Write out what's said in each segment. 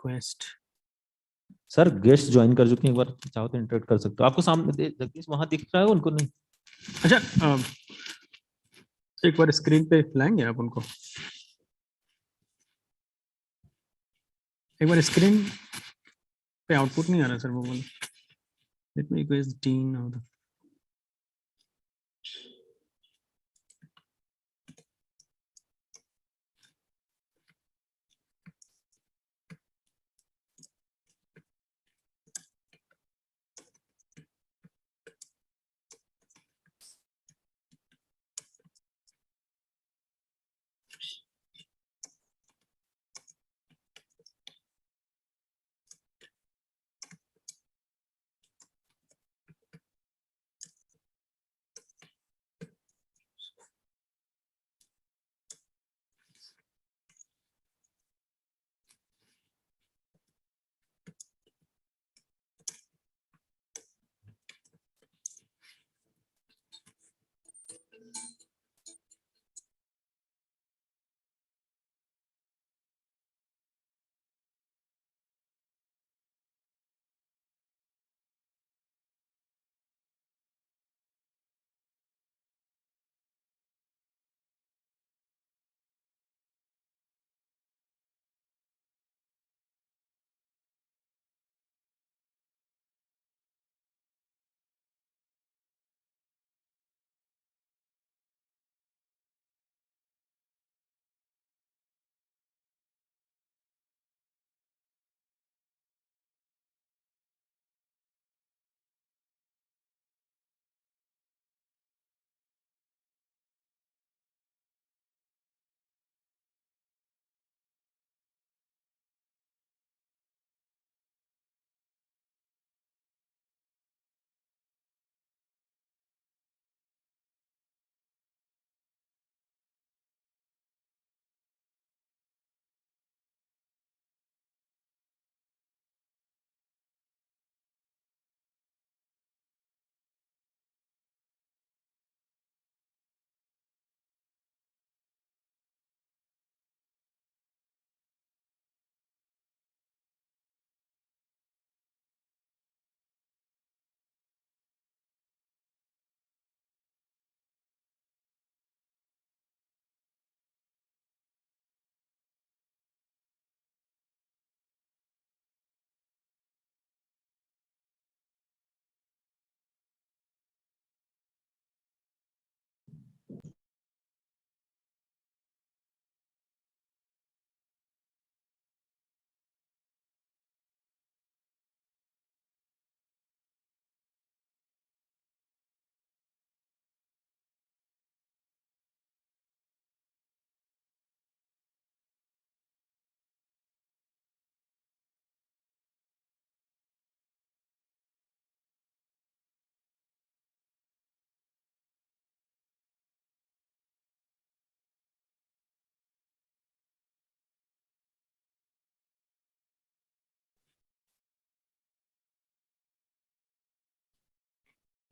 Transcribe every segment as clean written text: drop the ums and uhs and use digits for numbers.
Request. Sir guest join कर चुके हैं, एक बार चाहो तो इंटरेक्ट कर सकते हो। आपको सामने जगदीश वहां दिख रहा है, उनको नहीं? अच्छा, एक बार स्क्रीन पे लाएंगे आप उनको, एक बार स्क्रीन पे आउटपुट नहीं आ रहा सर, वो बोले let me request dean of the.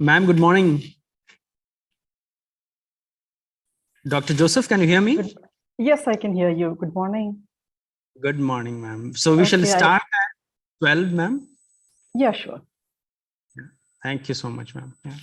Ma'am, good morning. Dr. Joseph, can you hear me? Yes, I can hear you. Good morning. Good morning, ma'am. So we shall Okay, start at 12, ma'am. Yeah, sure. Thank you so much, ma'am. Yeah.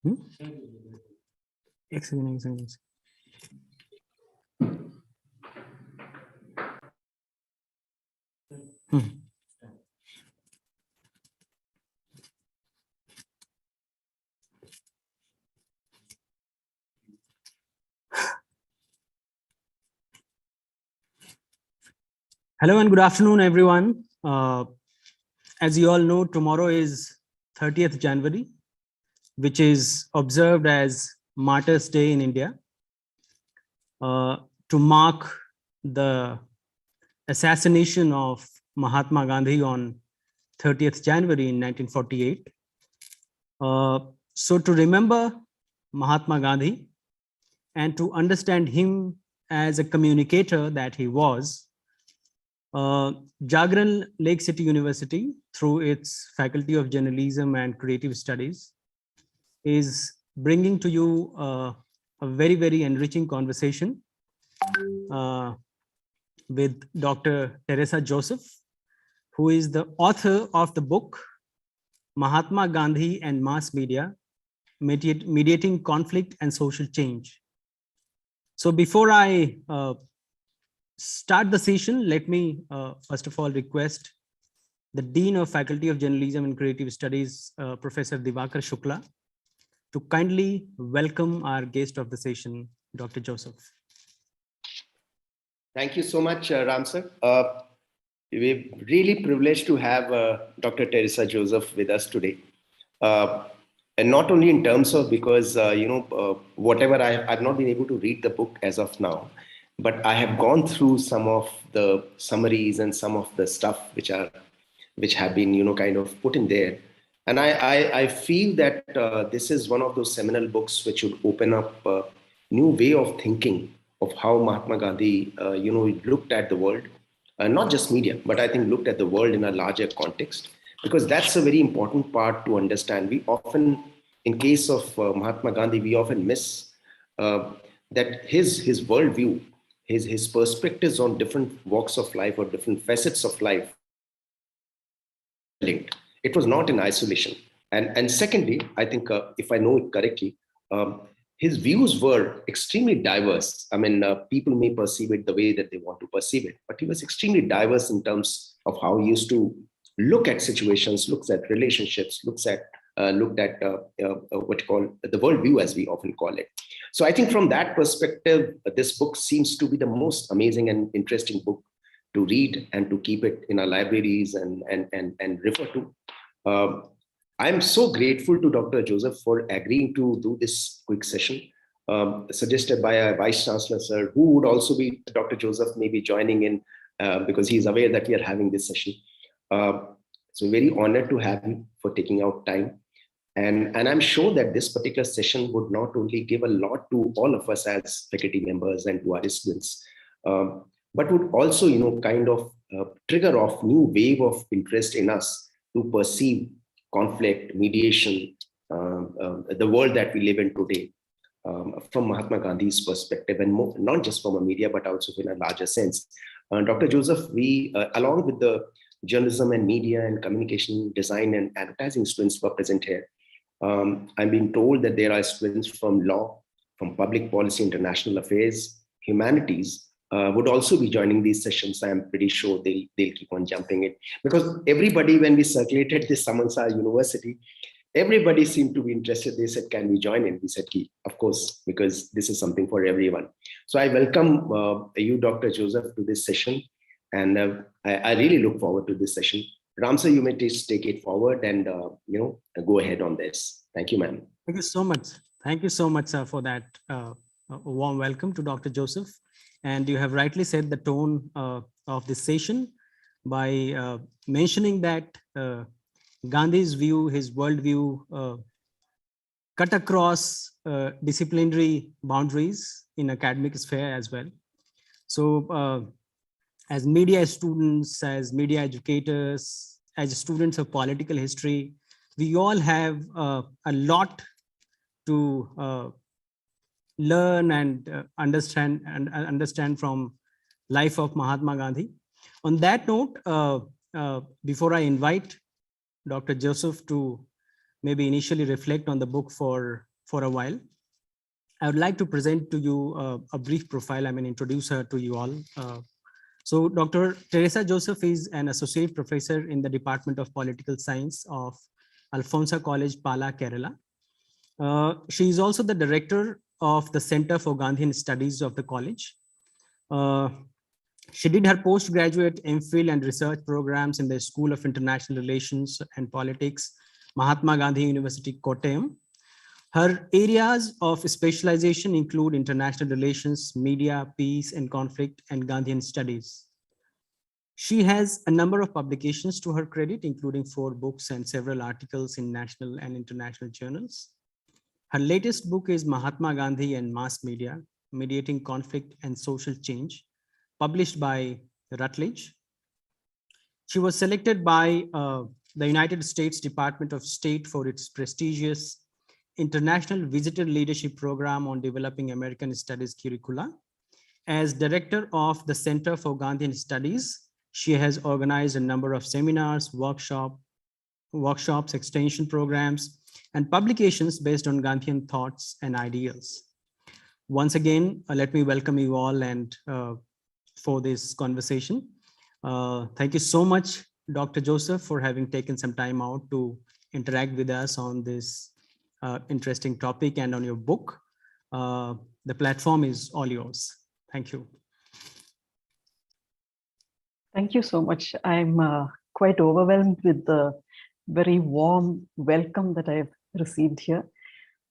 Hmm? एक second, एक second. Hmm. Hello and good afternoon, everyone. As you all know, tomorrow is 30th January, which is observed as Martyrs' Day in India, to mark the assassination of Mahatma Gandhi on 30th January in 1948. So to remember Mahatma Gandhi and to understand him as a communicator that he was, Jagran Lakecity University, through its Faculty of Journalism and Creative Studies, is bringing to you a very, very enriching conversation with Dr. Teresa Joseph, who is the author of the book, Mahatma Gandhi and Mass Media, Mediating Conflict and Social Change. So before I start the session, let me first of all request the Dean of Faculty of Journalism and Creative Studies, Professor Divakar Shukla, to kindly welcome our guest of the session, Dr. Joseph. Thank you so much, Ram sir. We're really privileged to have Dr. Teresa Joseph with us today. And not only in terms of because, whatever I've not been able to read the book as of now, but I have gone through some of the summaries and some of the stuff which have been, kind of put in there. And I feel that this is one of those seminal books which would open up a new way of thinking of how Mahatma Gandhi, looked at the world, not just media, but I think looked at the world in a larger context, because that's a very important part to understand. We often, in case of Mahatma Gandhi, we often miss that his worldview, his perspectives on different walks of life or different facets of life linked. It was not in isolation. And secondly, I think if I know it correctly, his views were extremely diverse. I mean, people may perceive it the way that they want to perceive it, but he was extremely diverse in terms of how he used to look at situations, looks at relationships, looked at what you call the worldview, as we often call it. So I think from that perspective, this book seems to be the most amazing and interesting book to read and to keep it in our libraries and refer to. I'm so grateful to Dr. Joseph for agreeing to do this quick session, suggested by our Vice Chancellor, sir, who would also be Dr. Joseph, maybe joining in because he's aware that we are having this session. So very honored to have you for taking out time. And I'm sure that this particular session would not only give a lot to all of us as faculty members and to our students, but would also, kind of trigger off new wave of interest in us to perceive conflict, mediation, the world that we live in today, from Mahatma Gandhi's perspective, and not just from a media, but also in a larger sense. Dr. Joseph, we, along with the journalism and media and communication design and advertising students who are present here, I'm being told that there are students from law, from public policy, international affairs, humanities, would also be joining these sessions. I'm pretty sure they'll keep on jumping it, because everybody, when we circulated this summons our university, everybody seemed to be interested. They said, can we join in? We said, of course, because this is something for everyone. So I welcome you, Dr. Joseph, to this session. And I really look forward to this session. Ramsar, you may take it forward and, go ahead on this. Thank you, ma'am. Thank you so much. Thank you so much, sir, for that warm welcome to Dr. Joseph. And you have rightly set the tone of this session by mentioning that Gandhi's view, his worldview, cut across disciplinary boundaries in academic sphere as well. So as media students, as media educators, as students of political history, we all have a lot to learn and understand from life of Mahatma Gandhi. On that note, before I invite Dr. Joseph to maybe initially reflect on the book for for a while. I would like to present to you a brief profile. Introduce her to you all. So Dr. Teresa Joseph is an associate professor in the Department of Political Science of Alfonsa College, Pala, Kerala. She is also the director of the Center for Gandhian Studies of the college. She did her postgraduate MPhil and research programs in the School of International Relations and Politics, Mahatma Gandhi University, Kottayam. Her areas of specialization include international relations, media, peace and conflict, and Gandhian studies. She has a number of publications to her credit, including 4 books and several articles in national and international journals. Her latest book is Mahatma Gandhi and Mass Media, Mediating Conflict and Social Change, published by Routledge. She was selected by the United States Department of State for its prestigious International Visitor Leadership Program on Developing American Studies curricula. As director of the Center for Gandhian Studies, she has organized a number of seminars, workshops, extension programs, and publications based on Gandhian thoughts and ideals. Once again, let me welcome you all and for this conversation. Thank you so much, Dr. Joseph, for having taken some time out to interact with us on this interesting topic and on your book. The platform is all yours. Thank you. Thank you so much. I'm quite overwhelmed with the very warm welcome that I've received here.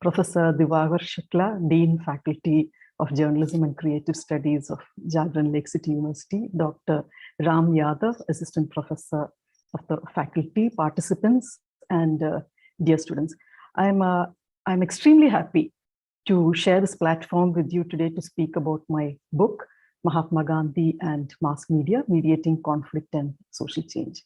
Professor Divakar Shukla, Dean Faculty of Journalism and Creative Studies of Jagran, Lakecity University, Dr. Ram Yadav, Assistant Professor of the faculty, participants, and dear students. I'm extremely happy to share this platform with you today to speak about my book, Mahatma Gandhi and Mass Media, Mediating Conflict and Social Change.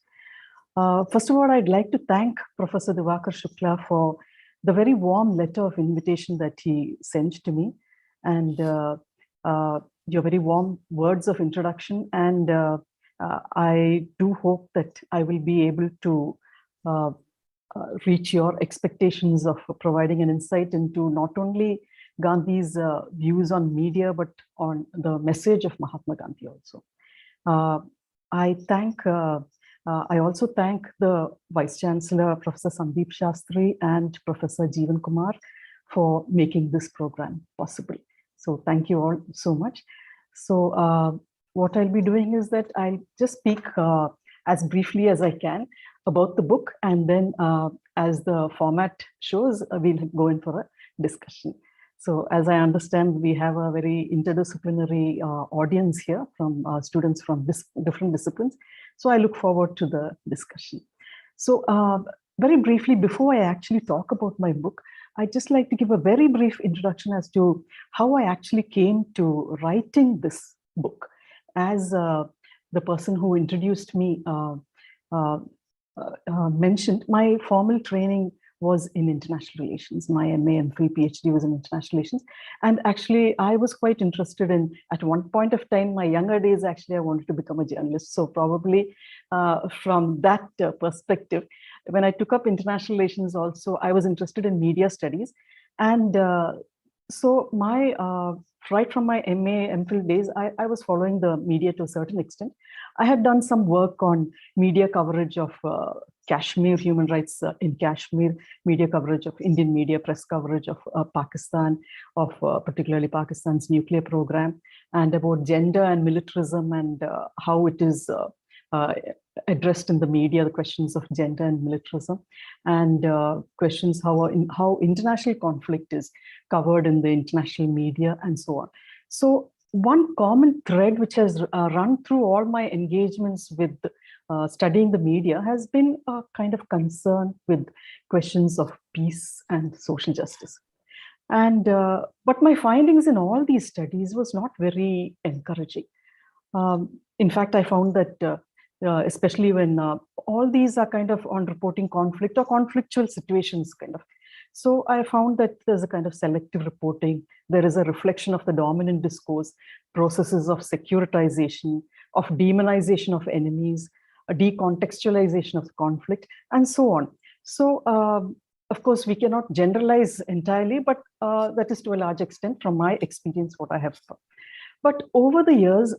First of all, I'd like to thank Professor Divakar Shukla for the very warm letter of invitation that he sent to me, and your very warm words of introduction. And I do hope that I will be able to reach your expectations of providing an insight into not only Gandhi's views on media, but on the message of Mahatma Gandhi also. I also thank the Vice Chancellor, Professor Sandeep Shastri, and Professor Jeevan Kumar for making this program possible. So thank you all so much. So what I'll be doing is that I'll just speak as briefly as I can about the book, and then as the format shows, we'll go in for a discussion. So as I understand, we have a very interdisciplinary audience here from students from different disciplines. So I look forward to the discussion. So very briefly, before I actually talk about my book, I'd just like to give a very brief introduction as to how I actually came to writing this book. As the person who introduced me mentioned, my formal training was in international relations. My MA and PhD was in international relations. And actually, I was quite interested in, at one point of time, my younger days, actually, I wanted to become a journalist. So probably from that perspective, when I took up international relations also, I was interested in media studies. And so my, right from my MA, MPhil days, I was following the media to a certain extent. I had done some work on media coverage of Kashmir, human rights in Kashmir, media coverage of Indian media, press coverage of Pakistan, of particularly Pakistan's nuclear program, and about gender and militarism and how it is addressed in the media, the questions of gender and militarism, and questions how international conflict is covered in the international media, and so on. So one common thread which has run through all my engagements with studying the media has been a kind of concern with questions of peace and social justice. And but my findings in all these studies was not very encouraging. In fact, I found that especially when all these are kind of on reporting conflict or conflictual situations kind of. So I found that there's a kind of selective reporting. There is a reflection of the dominant discourse, processes of securitization, of demonization of enemies, a decontextualization of the conflict, and so on. So of course, we cannot generalize entirely, but that is to a large extent from my experience, what I have thought. But over the years,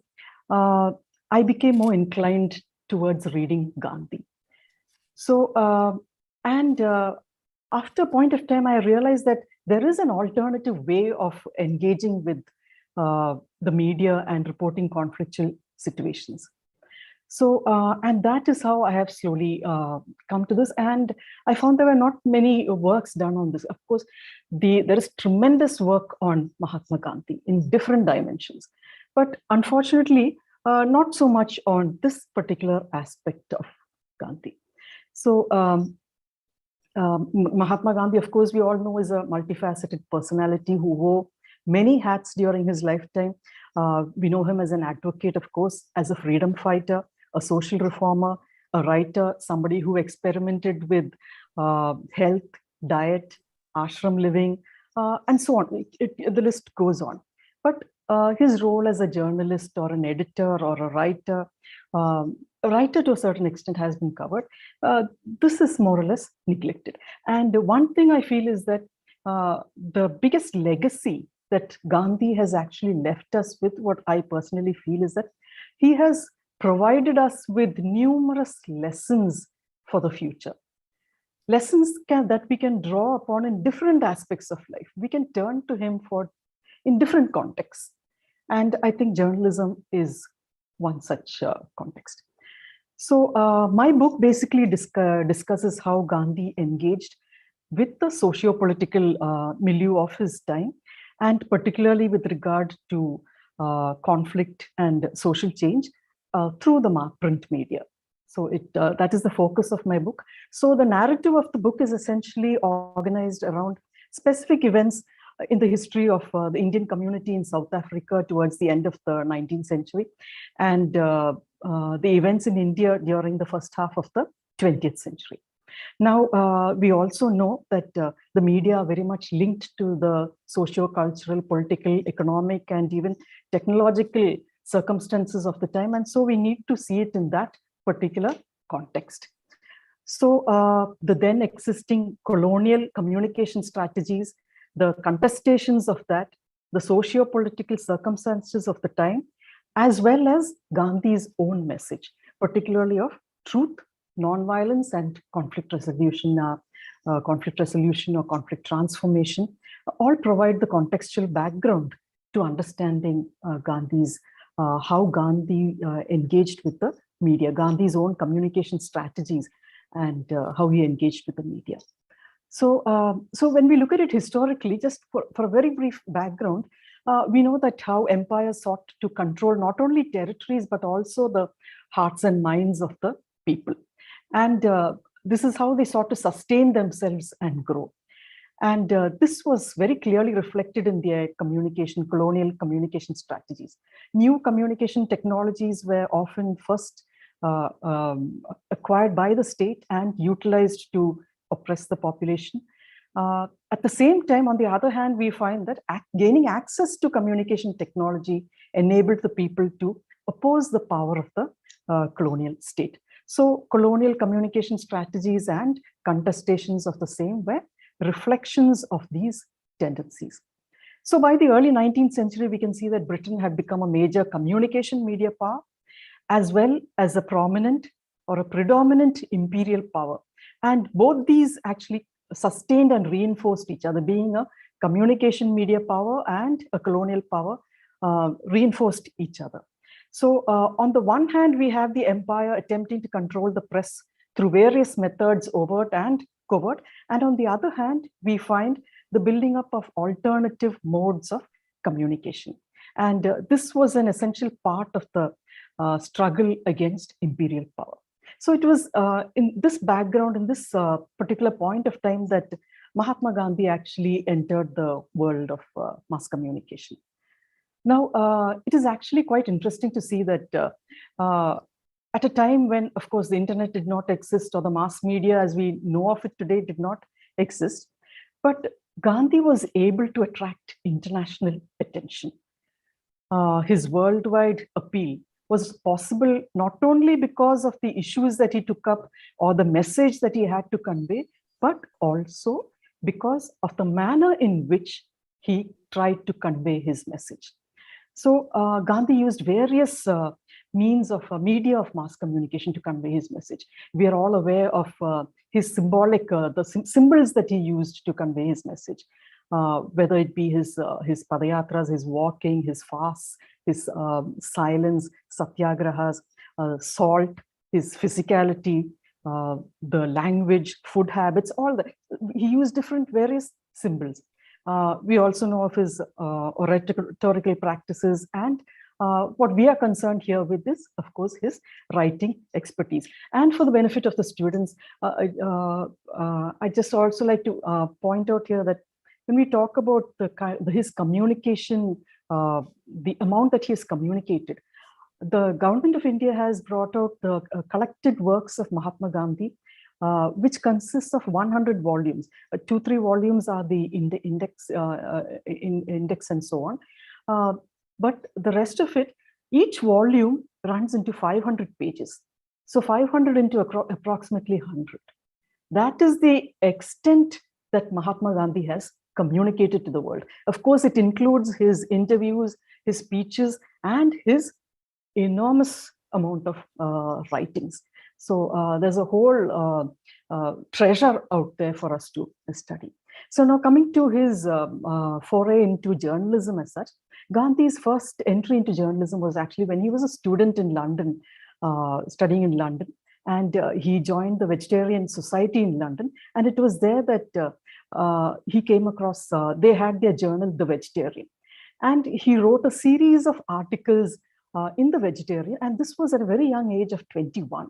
I became more inclined towards reading Gandhi. So, after a point of time, I realized that there is an alternative way of engaging with the media and reporting conflictual situations. So, and that is how I have slowly come to this. And I found there were not many works done on this. Of course, there is tremendous work on Mahatma Gandhi in different dimensions. But unfortunately, not so much on this particular aspect of Gandhi. So, Mahatma Gandhi, of course, we all know is a multifaceted personality who wore many hats during his lifetime. We know him as an advocate, of course, as a freedom fighter, a social reformer, a writer, somebody who experimented with health, diet, ashram living, and so on. The list goes on. But his role as a journalist or an editor or a writer to a certain extent has been covered. This is more or less neglected. And one thing I feel is that the biggest legacy that Gandhi has actually left us with, what I personally feel is that he has provided us with numerous lessons for the future. Lessons that we can draw upon in different aspects of life. We can turn to him in different contexts. And I think journalism is one such context. So my book basically discusses how Gandhi engaged with the socio-political milieu of his time, and particularly with regard to conflict and social change through the print media. So that is the focus of my book. So the narrative of the book is essentially organized around specific events in the history of the Indian community in South Africa towards the end of the 19th century, and the events in India during the first half of the 20th century. Now, we also know that the media are very much linked to the socio-cultural, political, economic, and even technological circumstances of the time. And so we need to see it in that particular context. So the then existing colonial communication strategies, the contestations of that, the socio-political circumstances of the time, as well as Gandhi's own message, particularly of truth, non-violence, and conflict resolution or conflict transformation, all provide the contextual background to understanding Gandhi's, how Gandhi engaged with the media, Gandhi's own communication strategies, and how he engaged with the media. So, when we look at it historically, just for a very brief background, we know that how empires sought to control not only territories, but also the hearts and minds of the people. And this is how they sought to sustain themselves and grow. And this was very clearly reflected in their colonial communication strategies. New communication technologies were often first acquired by the state and utilized to oppress the population. At the same time, on the other hand, we find that gaining access to communication technology enabled the people to oppose the power of the colonial state. So colonial communication strategies and contestations of the same were reflections of these tendencies. So by the early 19th century, we can see that Britain had become a major communication media power, as well as a prominent or a predominant imperial power. And both these actually sustained and reinforced each other. Being a communication media power and a colonial power reinforced each other. So on the one hand, we have the empire attempting to control the press through various methods, overt and covert. And on the other hand, we find the building up of alternative modes of communication. And this was an essential part of the struggle against imperial power. So it was in this background, in this particular point of time, that Mahatma Gandhi actually entered the world of mass communication. Now, it is actually quite interesting to see that at a time when, of course, the internet did not exist, or the mass media as we know of it today did not exist, but Gandhi was able to attract international attention. His worldwide appeal was possible not only because of the issues that he took up or the message that he had to convey, but also because of the manner in which he tried to convey his message. So Gandhi used various means of media of mass communication to convey his message. We are all aware of his symbolic, symbols that he used to convey his message, whether it be his padayatras, his walking, his fasts, his silence, satyagrahas, salt, his physicality, the language, food habits, all that. He used different various symbols. We also know of his oratorical practices, and what we are concerned here with is, of course, his writing expertise. And for the benefit of the students, I just also like to point out here that when we talk about his communication, the amount that he has communicated, the government of India has brought out the collected works of Mahatma Gandhi, which consists of 100 volumes. 2-3 volumes are the index and so on. But the rest of it, each volume runs into 500 pages. So 500 into approximately 100. That is the extent that Mahatma Gandhi has communicated to the world. Of course, it includes his interviews, his speeches, and his enormous amount of writings. So there's a whole treasure out there for us to study. So now coming to his foray into journalism as such, Gandhi's first entry into journalism was actually when he was a student in London, studying in London. And he joined the Vegetarian Society in London. And it was there that he came across, they had their journal, The Vegetarian. And he wrote a series of articles in The Vegetarian. And this was at a very young age of 21.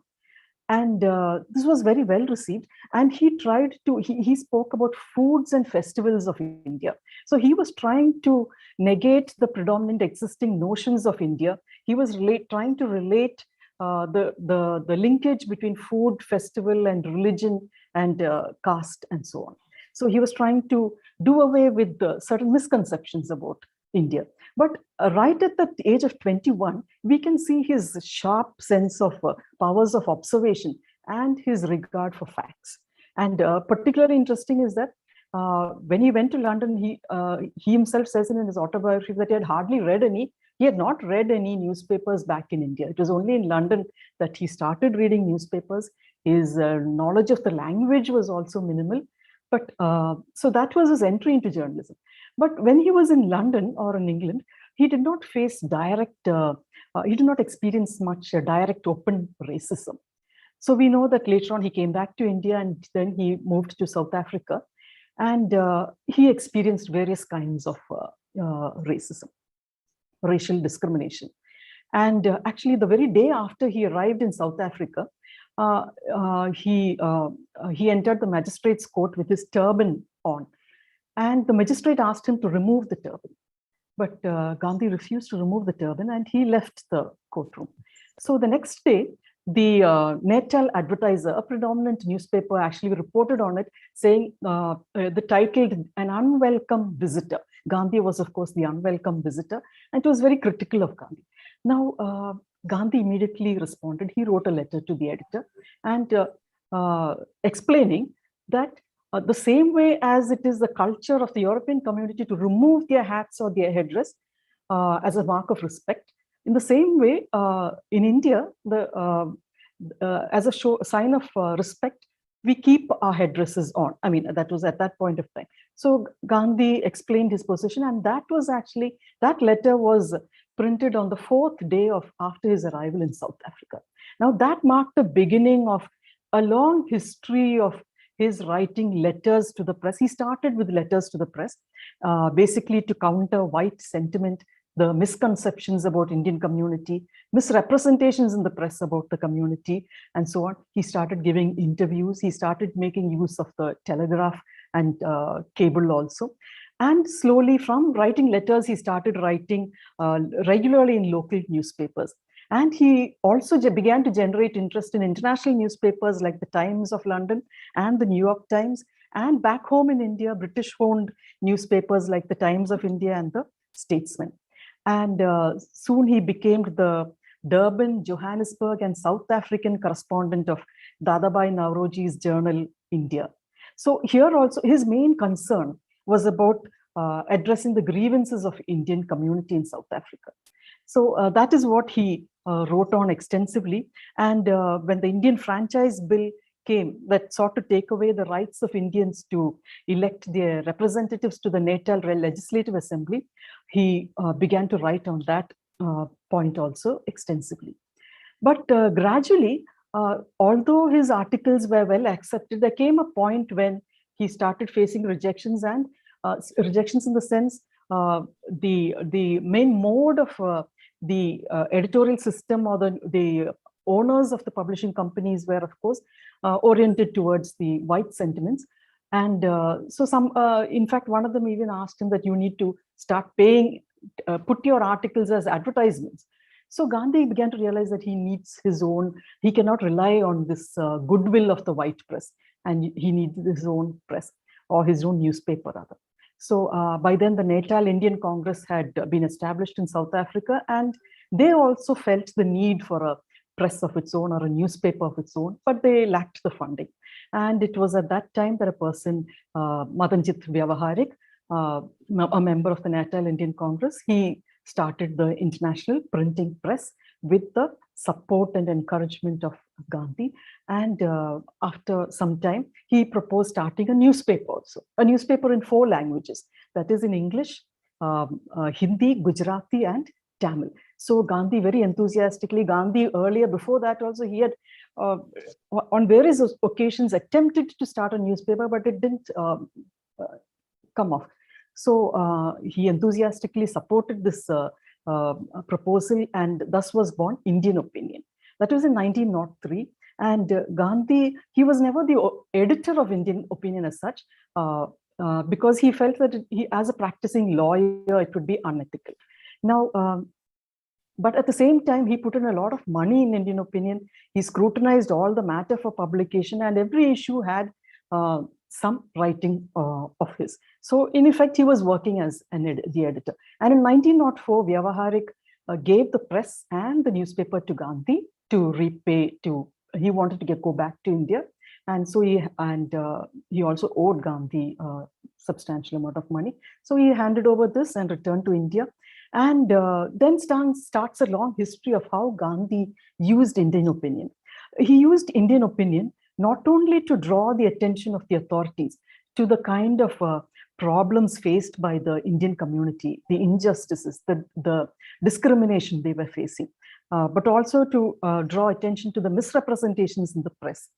And this was very well received. And he tried to, he spoke about foods and festivals of India. So he was trying to negate the predominant existing notions of India. He was trying to relate the linkage between food, festival, and religion, and caste, and so on. So he was trying to do away with certain misconceptions about India. But right at the age of 21, we can see his sharp sense of powers of observation and his regard for facts. And particularly interesting is that when he went to London, he himself says in his autobiography that he had hardly read any. He had not read any newspapers back in India. It was only in London that he started reading newspapers. His knowledge of the language was also minimal. But so that was his entry into journalism. But when he was in London or in England, he did not face direct, he did not experience much direct open racism. So we know that later on he came back to India and then he moved to South Africa, and he experienced various kinds of racism, racial discrimination. And actually the very day after he arrived in South Africa, he entered the magistrate's court with his turban on. And the magistrate asked him to remove the turban. But Gandhi refused to remove the turban and he left the courtroom. So the next day, the Natal Advertiser, a predominant newspaper, actually reported on it, saying the title, An Unwelcome Visitor. Gandhi was, of course, the unwelcome visitor, and it was very critical of Gandhi. Now, Gandhi immediately responded. He wrote a letter to the editor and explaining that the same way as it is the culture of the European community to remove their hats or their headdress as a mark of respect, in the same way, in India, as a sign of respect, we keep our headdresses on. I mean, that was at that point of time. So Gandhi explained his position, and that was actually, that letter was printed on the 4th day after his arrival in South Africa. Now that marked the beginning of a long history of his writing letters to the press. He started with letters to the press, basically to counter white sentiment, the misconceptions about Indian community, misrepresentations in the press about the community, and so on. He started giving interviews. He started making use of the telegraph and cable also. And slowly, from writing letters, he started writing regularly in local newspapers. And he also began to generate interest in international newspapers like the Times of London and the New York Times. And back home in India, British-owned newspapers like the Times of India and the Statesman. And soon he became the Durban, Johannesburg, and South African correspondent of Dadabhai Naoroji's journal, India. So here also, his main concern was about addressing the grievances of Indian community in South Africa. So that is what he wrote on extensively. And when the Indian Franchise Bill came that sought to take away the rights of Indians to elect their representatives to the Natal Legislative Assembly, he began to write on that point also extensively. But gradually, although his articles were well accepted, there came a point when he started facing rejections, and rejections in the sense the main mode of the editorial system, or the owners of the publishing companies were, of course, oriented towards the white sentiments. And so in fact, one of them even asked him that you need to start paying, put your articles as advertisements. So Gandhi began to realize that he needs his own, he cannot rely on this goodwill of the white press, and he needs his own press, or his own newspaper rather. So by then the Natal Indian Congress had been established in South Africa, and they also felt the need for a press of its own or a newspaper of its own, but they lacked the funding. And it was at that time that a person, Madanjit Vyavaharik, a member of the Natal Indian Congress, he started the International Printing Press with the support and encouragement of Gandhi. And after some time, he proposed starting a newspaper also, a newspaper in 4 languages, that is in English, Hindi, Gujarati, and Tamil. So Gandhi very enthusiastically, Gandhi earlier, before that also, he had on various occasions attempted to start a newspaper, but it didn't come off. So he enthusiastically supported this proposal, and thus was born Indian Opinion. That was in 1903. And Gandhi, he was never the editor of Indian Opinion as such, because he felt that he, as a practicing lawyer, it would be unethical. Now, but at the same time, he put in a lot of money in Indian Opinion. He scrutinized all the matter for publication, and every issue had some writing of his. So in effect, he was working as the editor. And in 1904, Vyavaharik gave the press and the newspaper to Gandhi to repay to, he wanted to go back to India. And so he also owed Gandhi a substantial amount of money. So he handed over this and returned to India. And then starts a long history of how Gandhi used Indian Opinion. He used Indian Opinion not only to draw the attention of the authorities to the kind of problems faced by the Indian community, the injustices, the discrimination they were facing, but also to draw attention to the misrepresentations in the press.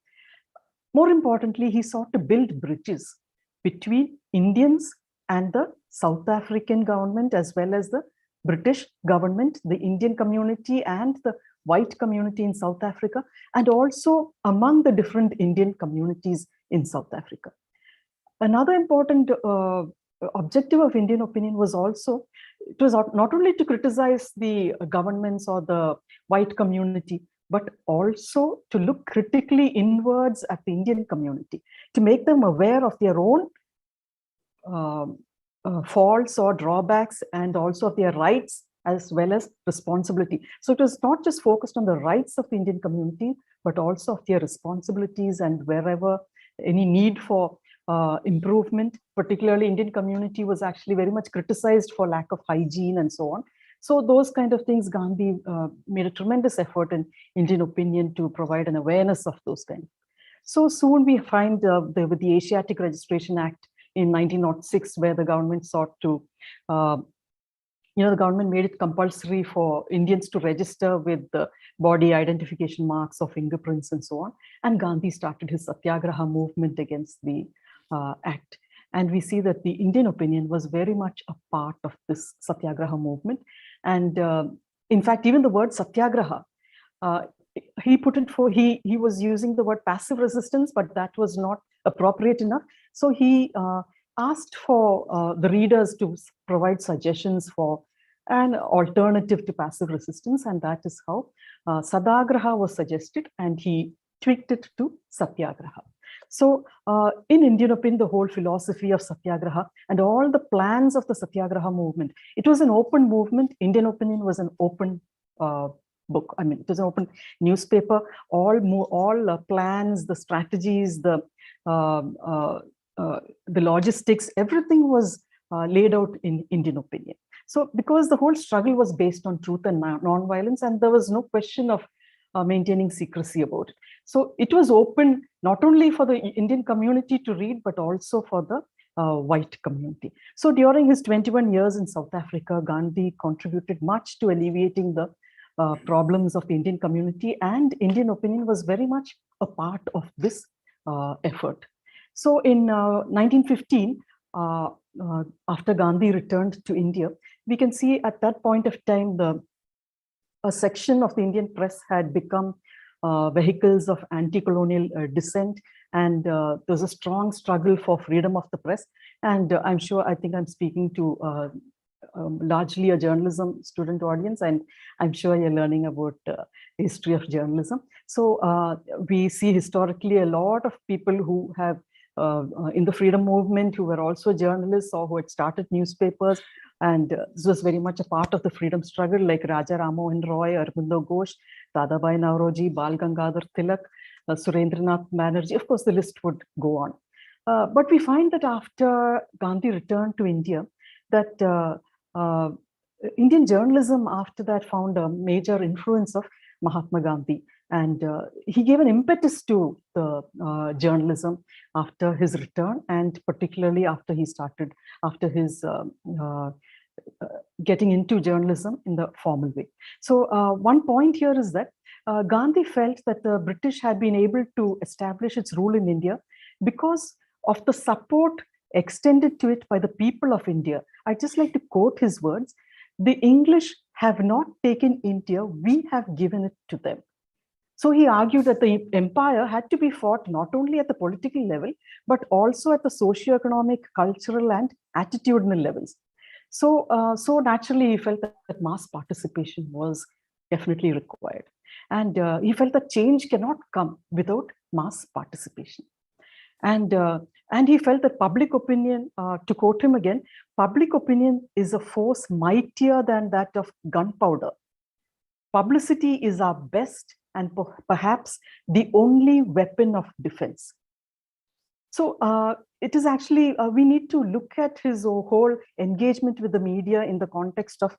More importantly, he sought to build bridges between Indians and the South African government, as well as the British government, the Indian community, and the white community in South Africa, and also among the different Indian communities in South Africa. Another important objective of Indian Opinion was also, it was not only to criticize the governments or the white community, but also to look critically inwards at the Indian community, to make them aware of their own faults or drawbacks, and also of their rights as well as responsibility. So it was not just focused on the rights of the Indian community, but also of their responsibilities, and wherever any need for improvement, particularly Indian community was actually very much criticized for lack of hygiene and so on. So those kind of things, Gandhi made a tremendous effort in Indian Opinion to provide an awareness of those things. So soon we find with the Asiatic Registration Act in 1906, where the government sought to, the government made it compulsory for Indians to register with the body identification marks or fingerprints and so on. And Gandhi started his Satyagraha movement against the act. And we see that the Indian Opinion was very much a part of this Satyagraha movement. And in fact, even the word Satyagraha, he put it for, he was using the word passive resistance, but that was not appropriate enough. So he asked for the readers to provide suggestions for an alternative to passive resistance, and that is how Sadagraha was suggested, and he tweaked it to Satyagraha. So in Indian Opinion, the whole philosophy of Satyagraha and all the plans of the Satyagraha movement, it was an open movement. Indian Opinion was an open book. I mean, it was an open newspaper. All plans, the strategies, the logistics, everything was laid out in Indian opinion. So because the whole struggle was based on truth and non-violence, and there was no question of maintaining secrecy about it. So it was open not only for the Indian community to read, but also for the white community. So during his 21 years in South Africa, Gandhi contributed much to alleviating the problems of the Indian community, and Indian opinion was very much a part of this effort. So in 1915, after Gandhi returned to India, we can see at that point of time, a section of the Indian press had become vehicles of anti-colonial dissent, and there was a strong struggle for freedom of the press. And I'm sure, I think I'm speaking to largely a journalism student audience, and I'm sure you're learning about the history of journalism. So we see historically a lot of people who have in the freedom movement who were also journalists or who had started newspapers, and this was very much a part of the freedom struggle, like Raja Ram Mohan Roy, Aurobindo Ghosh, Dadabhai Nauroji, Bal Gangadhar Tilak, Surendranath Banerjee. Of course, the list would go on. But we find that after Gandhi returned to India, that Indian journalism after that found a major influence of Mahatma Gandhi. And he gave an impetus to the journalism after his return, and particularly after he started, after his getting into journalism in the formal way. So one point here is that Gandhi felt that the British had been able to establish its rule in India because of the support extended to it by the people of India. I'd just like to quote his words: "The English have not taken India, we have given it to them." So he argued that the empire had to be fought not only at the political level, but also at the socio-economic, cultural, and attitudinal levels. So naturally, he felt that mass participation was definitely required. And he felt that change cannot come without mass participation. And he felt that public opinion, to quote him again, "Public opinion is a force mightier than that of gunpowder. Publicity is our best and perhaps the only weapon of defense." So it is actually, we need to look at his whole engagement with the media in the context of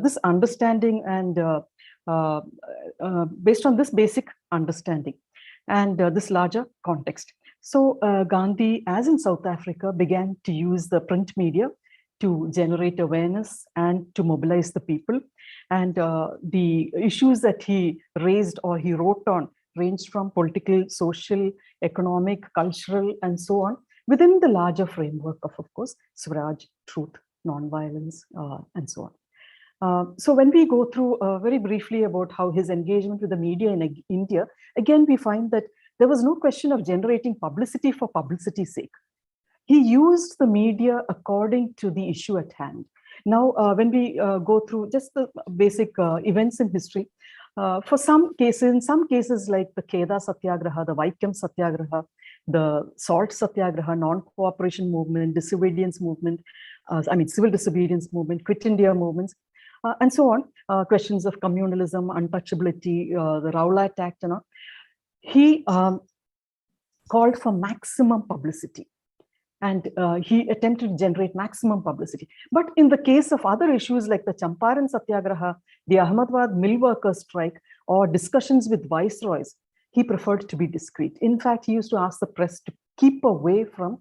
this understanding, and based on this basic understanding and this larger context. So Gandhi, as in South Africa, began to use the print media to generate awareness and to mobilize the people. And the issues that he raised or he wrote on ranged from political, social, economic, cultural, and so on, within the larger framework of course, Swaraj, truth, nonviolence, and so on. So when we go through very briefly about how his engagement with the media in India, again, we find that there was no question of generating publicity for publicity's sake. He used the media according to the issue at hand. Now, when we go through just the basic events in history, for some cases, in some cases like the Kheda Satyagraha, the Vaikam Satyagraha, the Salt Satyagraha, non-cooperation movement, disobedience movement, civil disobedience movement, Quit India movements, and so on, questions of communalism, untouchability, the Rowlatt Act, and all, he called for maximum publicity. And he attempted to generate maximum publicity. But in the case of other issues like the Champaran Satyagraha, the Ahmedabad mill workers strike, or discussions with viceroys, he preferred to be discreet. In fact, he used to ask the press to keep away from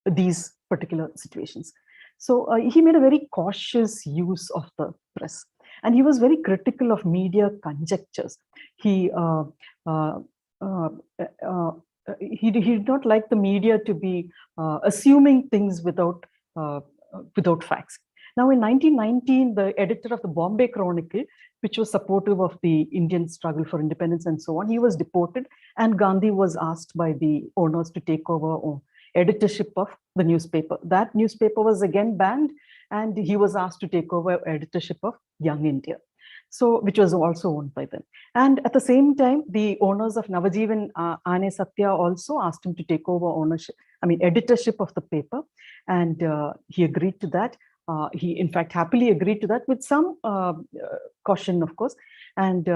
these particular situations. So he made a very cautious use of the press. And he was very critical of media conjectures. He did not like the media to be assuming things without facts. Now, in 1919, the editor of the Bombay Chronicle, which was supportive of the Indian struggle for independence and so on, he was deported, and Gandhi was asked by the owners to take over editorship of the newspaper. That newspaper was again banned, and he was asked to take over editorship of Young India, so which was also owned by them. And at the same time, the owners of Navajivan Ane Satya also asked him to take over editorship of the paper, and he agreed to that. He, in fact, happily agreed to that with some caution, of course. And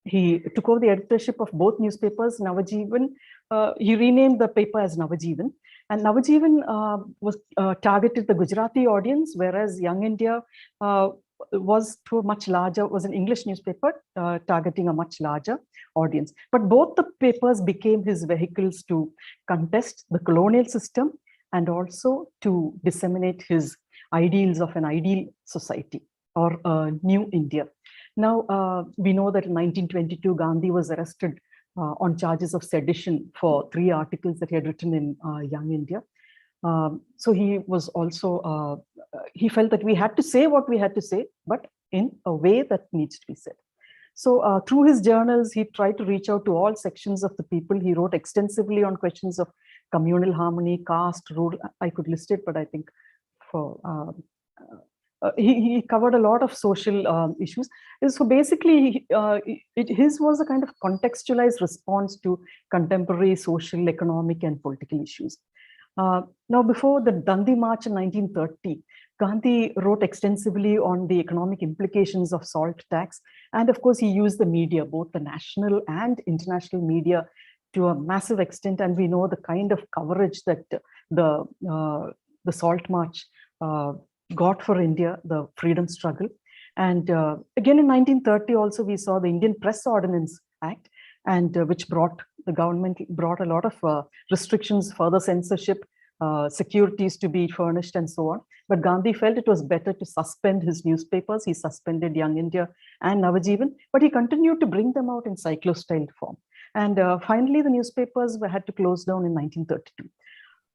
he took over the editorship of both newspapers. Navajivan, he renamed the paper as Navajivan. And Navajivan was targeted the Gujarati audience, whereas Young India was to a much larger, was an English newspaper targeting a much larger audience. But both the papers became his vehicles to contest the colonial system and also to disseminate his ideals of an ideal society or a new India. Now, we know that in 1922, Gandhi was arrested on charges of sedition for 3 articles that he had written in Young India. So he was also, he felt that we had to say what we had to say, but in a way that needs to be said. So through his journals, he tried to reach out to all sections of the people. He wrote extensively on questions of communal harmony, caste, rural. I could list it, but I think for he covered a lot of social issues. So basically, his was a kind of contextualized response to contemporary social, economic, and political issues. Now, before the Dandi March in 1930, Gandhi wrote extensively on the economic implications of salt tax. And of course, he used the media, both the national and international media, to a massive extent. And we know the kind of coverage that the Salt March got for India, the freedom struggle. And again, in 1930, also, we saw the Indian Press Ordinance Act, and which brought, the government brought a lot of restrictions, further censorship, securities to be furnished, and so on. But Gandhi felt it was better to suspend his newspapers. He suspended Young India and Navajivan, but he continued to bring them out in cyclostyled form. And finally, the newspapers had to close down in 1932.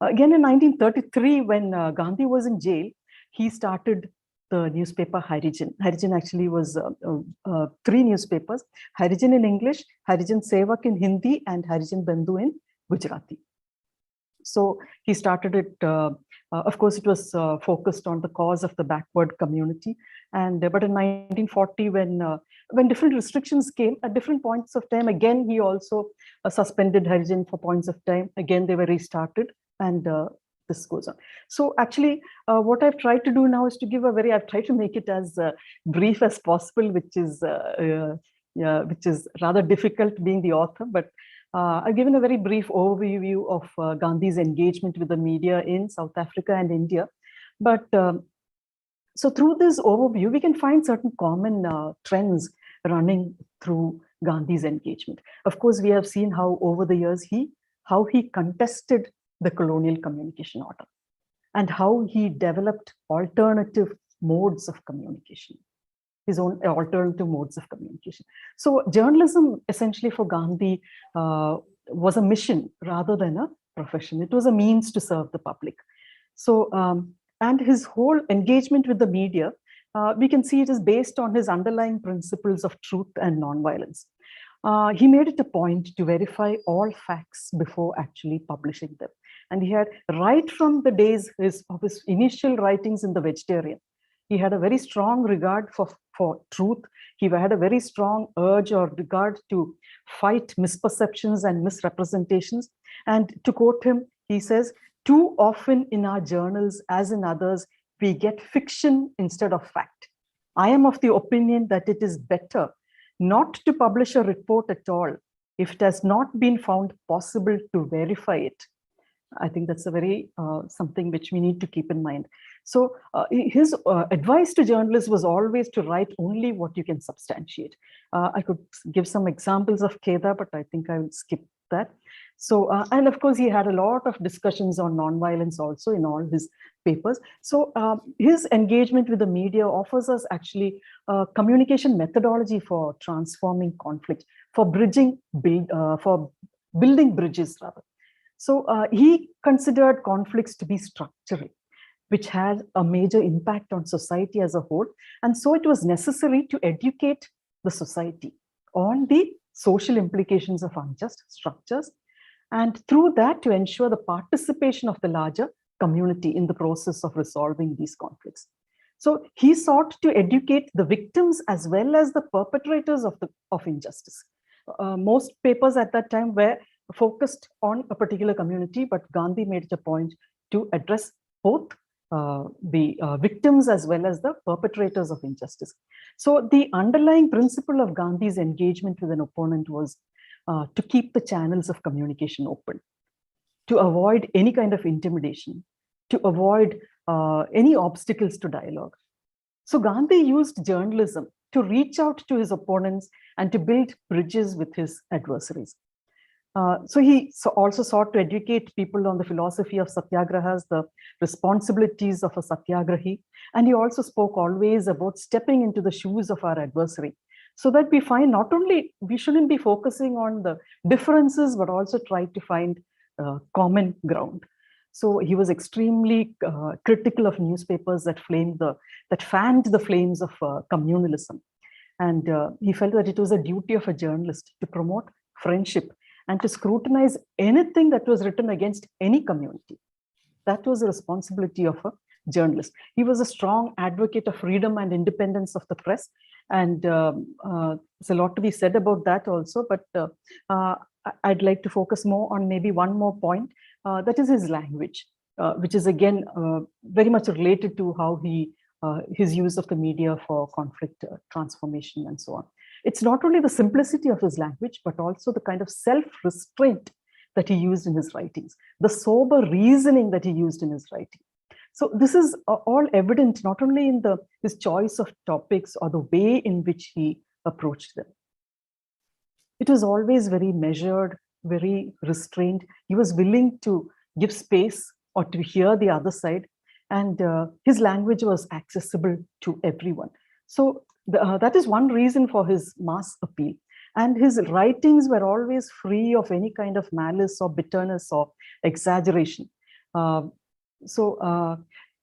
Again, in 1933, when Gandhi was in jail, he started the newspaper Harijan. Harijan actually was 3 newspapers: Harijan in English, Harijan Sevak in Hindi, and Harijan Bandhu in Gujarati. So he started it. Of course, it was focused on the cause of the backward community. And but in 1940, when different restrictions came at different points of time, again he also suspended Harijan for points of time. Again, they were restarted, and this goes on. So actually, what I've tried to do now is to give I've tried to make it as brief as possible, which is rather difficult being the author, but I've given a very brief overview of Gandhi's engagement with the media in South Africa and India. But so through this overview, we can find certain common trends running through Gandhi's engagement. Of course, we have seen how over the years, how he contested the colonial communication order and how he developed alternative modes of communication, his own alternative modes of communication. So journalism essentially for Gandhi was a mission rather than a profession. It was a means to serve the public. So, and his whole engagement with the media, we can see it is based on his underlying principles of truth and nonviolence. He made it a point to verify all facts before actually publishing them. And he had, right from the days of his initial writings in The Vegetarian, he had a very strong regard for truth. He had a very strong urge or regard to fight misperceptions and misrepresentations. And to quote him, he says, "Too often in our journals, as in others, we get fiction instead of fact. I am of the opinion that it is better not to publish a report at all if it has not been found possible to verify it." I think that's a very something which we need to keep in mind. So his advice to journalists was always to write only what you can substantiate. I could give some examples of Keda, but I think I will skip that. So, and of course, he had a lot of discussions on nonviolence also in all his papers. So his engagement with the media offers us actually communication methodology for transforming conflict, for for building bridges rather. So he considered conflicts to be structural, which had a major impact on society as a whole. And so it was necessary to educate the society on the social implications of unjust structures, and through that to ensure the participation of the larger community in the process of resolving these conflicts. So he sought to educate the victims as well as the perpetrators of injustice. Most papers at that time were focused on a particular community, but Gandhi made it a point to address both the victims as well as the perpetrators of injustice. So the underlying principle of Gandhi's engagement with an opponent was to keep the channels of communication open, to avoid any kind of intimidation, to avoid any obstacles to dialogue. So Gandhi used journalism to reach out to his opponents and to build bridges with his adversaries. So he also sought to educate people on the philosophy of satyagrahas, the responsibilities of a satyagrahi. And he also spoke always about stepping into the shoes of our adversary, so that we find not only, we shouldn't be focusing on the differences, but also try to find common ground. So he was extremely critical of newspapers that fanned the flames of communalism. And he felt that it was a duty of a journalist to promote friendship and to scrutinize anything that was written against any community. That was the responsibility of a journalist. He was a strong advocate of freedom and independence of the press. And there's a lot to be said about that also, but I'd like to focus more on maybe one more point, that is his language, which is again very much related to how his use of the media for conflict transformation and so on. It's not only the simplicity of his language, but also the kind of self-restraint that he used in his writings, the sober reasoning that he used in his writing. So this is all evident not only in his choice of topics or the way in which he approached them. It was always very measured, very restrained. He was willing to give space or to hear the other side. And his language was accessible to everyone. So that is one reason for his mass appeal. And his writings were always free of any kind of malice or bitterness or exaggeration. So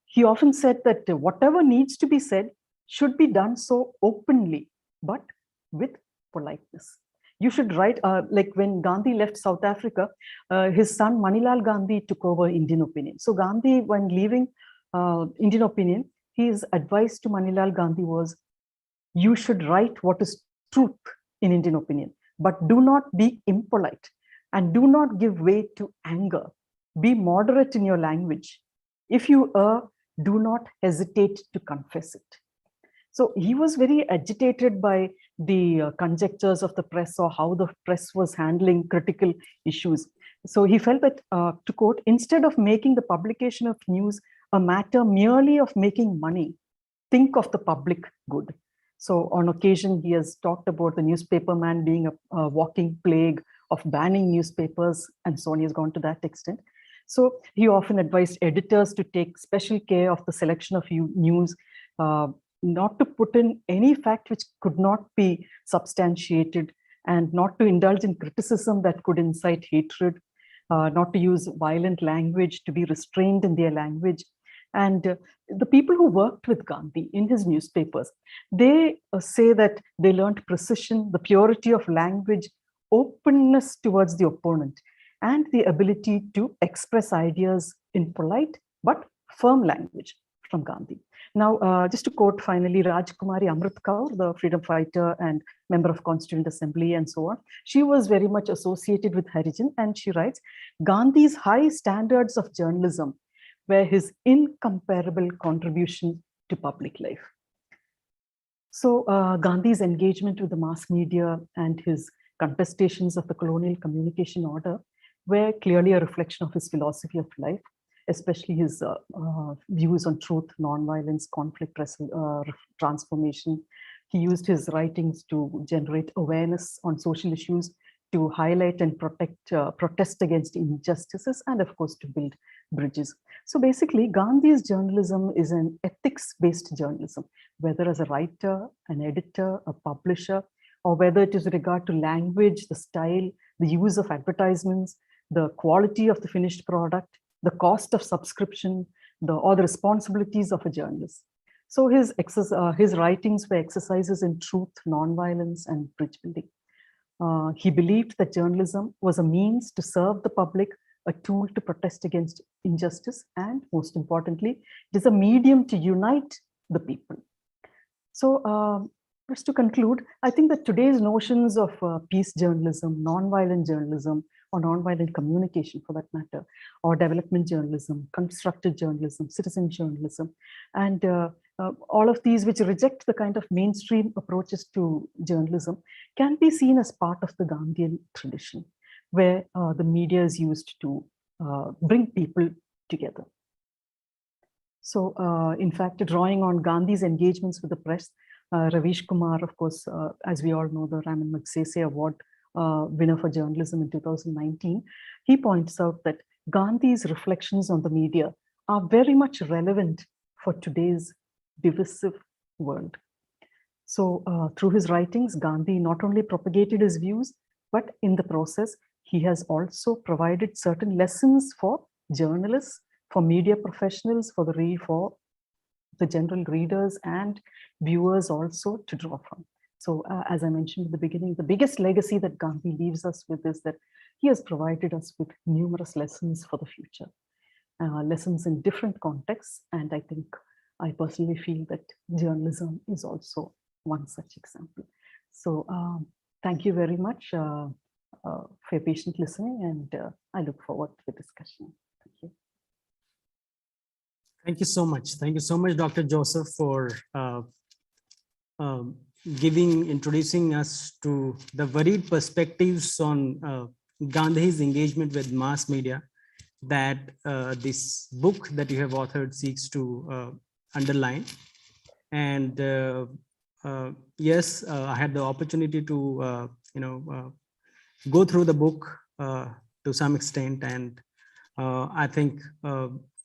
he often said that whatever needs to be said should be done so openly, but with politeness. You should write, like when Gandhi left South Africa, his son Manilal Gandhi took over Indian Opinion. So Gandhi, when leaving Indian Opinion, his advice to Manilal Gandhi was, you should write what is truth in Indian Opinion, but do not be impolite and do not give way to anger. Be moderate in your language. If you err, do not hesitate to confess it. So he was very agitated by the conjectures of the press or how the press was handling critical issues. So he felt that, to quote, instead of making the publication of news a matter merely of making money, think of the public good. So on occasion, he has talked about the newspaper man being a walking plague of banning newspapers, and so on. He has gone to that extent. So he often advised editors to take special care of the selection of news, not to put in any fact which could not be substantiated, and not to indulge in criticism that could incite hatred, not to use violent language, to be restrained in their language. And the people who worked with Gandhi in his newspapers, they say that they learned precision, the purity of language, openness towards the opponent, and the ability to express ideas in polite but firm language from Gandhi. Now, just to quote finally Rajkumari Amrit Kaur, the freedom fighter and member of Constituent Assembly and so on, she was very much associated with Harijan, and she writes, Gandhi's high standards of journalism were his incomparable contribution to public life. So Gandhi's engagement with the mass media and his contestations of the colonial communication order were clearly a reflection of his philosophy of life, especially his views on truth, nonviolence, conflict transformation. He used his writings to generate awareness on social issues, to highlight and protest against injustices, and of course to build bridges. So basically, Gandhi's journalism is an ethics-based journalism, whether as a writer, an editor, a publisher, or whether it is with regard to language, the style, the use of advertisements, the quality of the finished product, the cost of subscription, or the responsibilities of a journalist. So his writings were exercises in truth, nonviolence, and bridge building. He believed that journalism was a means to serve the public, a tool to protest against injustice, and most importantly, it is a medium to unite the people. So just to conclude, I think that today's notions of peace journalism, nonviolent journalism, or nonviolent communication for that matter, or development journalism, constructive journalism, citizen journalism, and all of these which reject the kind of mainstream approaches to journalism can be seen as part of the Gandhian tradition, where the media is used to bring people together. So in fact, drawing on Gandhi's engagements with the press, Ravish Kumar, of course, as we all know, the Raman Magsaysay Award winner for journalism in 2019, he points out that Gandhi's reflections on the media are very much relevant for today's divisive world. So through his writings, Gandhi not only propagated his views, but in the process, he has also provided certain lessons for journalists, for media professionals, for the general readers and viewers also to draw from. So as I mentioned at the beginning, the biggest legacy that Gandhi leaves us with is that he has provided us with numerous lessons for the future, lessons in different contexts. And I personally feel that journalism is also one such example. So thank you very much for your patient listening, and I look forward to the discussion. Thank you. Thank you so much. Thank you so much, Dr. Joseph, for introducing us to the varied perspectives on Gandhi's engagement with mass media that this book that you have authored seeks to underline. And yes, I had the opportunity to go through the book to some extent, and I think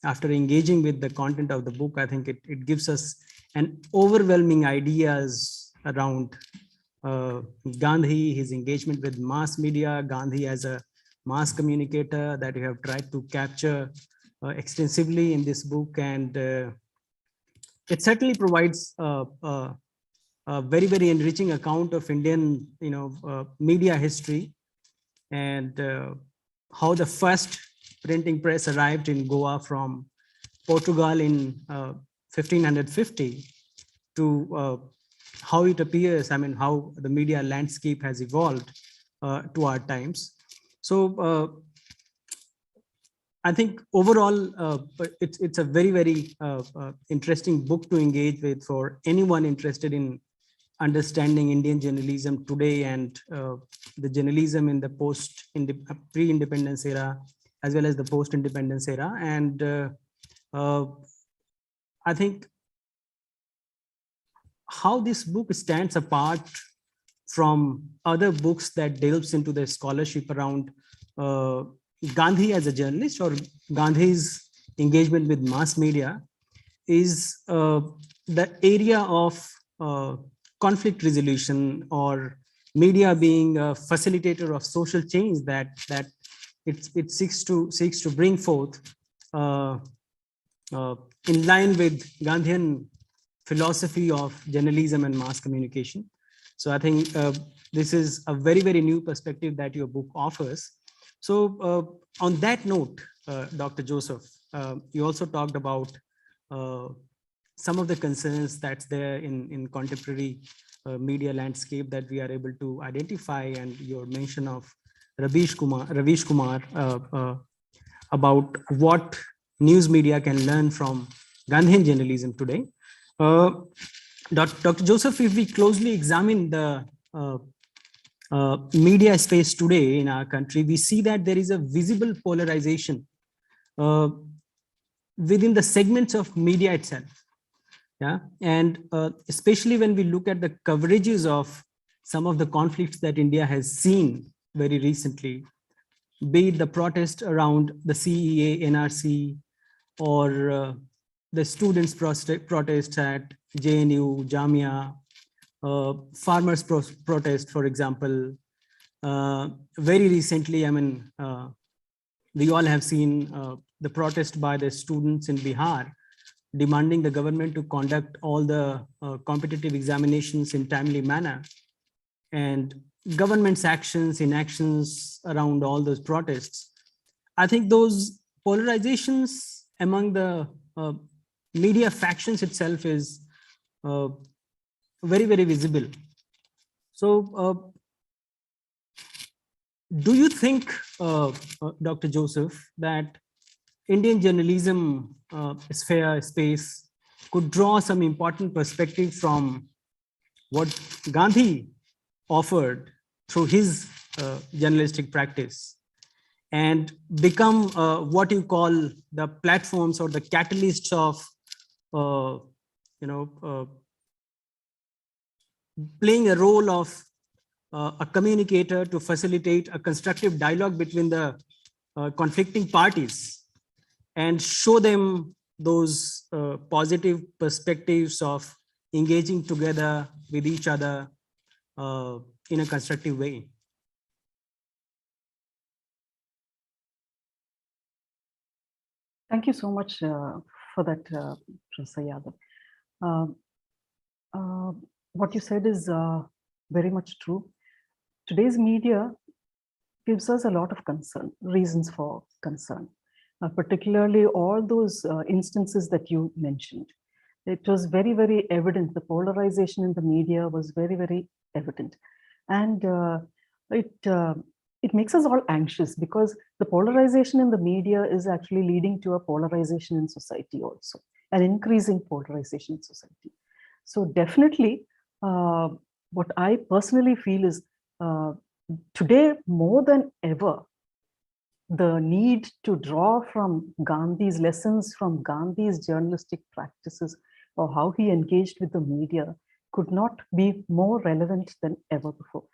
after engaging with the content of the book, I think it gives us an overwhelming ideas around Gandhi, his engagement with mass media, Gandhi as a mass communicator that you have tried to capture extensively in this book. And it certainly provides a very, very enriching account of Indian media history, and how the first printing press arrived in Goa from Portugal in 1550 to how it appears, how the media landscape has evolved to our times. So I think overall, it's a very, very interesting book to engage with for anyone interested in understanding Indian journalism today and the journalism in the pre-independence era, as well as the post-independence era. And I think how this book stands apart from other books that delves into the scholarship around Gandhi as a journalist or Gandhi's engagement with mass media is the area of conflict resolution, or media being a facilitator of social change that it seeks to bring forth in line with Gandhian philosophy of journalism and mass communication. So I think this is a very, very new perspective that your book offers. So on that note, Dr. Joseph, you also talked about some of the concerns that's there in contemporary media landscape that we are able to identify, and your mention of Ravish Kumar about what news media can learn from Gandhian journalism today. Dr. Joseph, if we closely examine the media space today in our country, we see that there is a visible polarization within the segments of media itself. Yeah, and especially when we look at the coverages of some of the conflicts that India has seen very recently, be it the protest around the CEA, NRC, or the students' protest at JNU, Jamia, farmers' protest, for example. Very recently, we all have seen the protest by the students in Bihar, demanding the government to conduct all the competitive examinations in timely manner, and government's inactions around all those protests. I think those polarizations among the media factions itself is very, very visible. So do you think, Dr. Joseph, that Indian journalism sphere space could draw some important perspective from what Gandhi offered through his journalistic practice and become what you call the platforms or the catalysts of playing a role of a communicator to facilitate a constructive dialogue between the conflicting parties and show them those positive perspectives of engaging together with each other in a constructive way? Thank you so much for that, Professor Yadav. What you said is very much true. Today's media gives us a lot of concern, reasons for concern, particularly all those instances that you mentioned. It was very, very evident. The polarization in the media was very, very evident. And it makes us all anxious because the polarization in the media is actually leading to a polarization in society also, an increasing polarization in society. So definitely, what I personally feel is today more than ever, the need to draw from Gandhi's lessons, from Gandhi's journalistic practices, or how he engaged with the media could not be more relevant than ever before.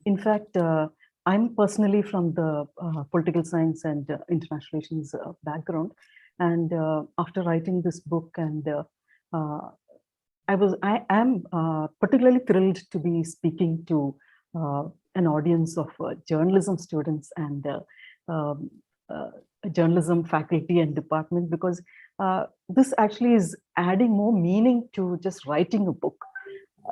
In fact, I'm personally from the political science and international relations background. And after writing this book, and I am particularly thrilled to be speaking to an audience of journalism students and journalism faculty and department, because this actually is adding more meaning to just writing a book.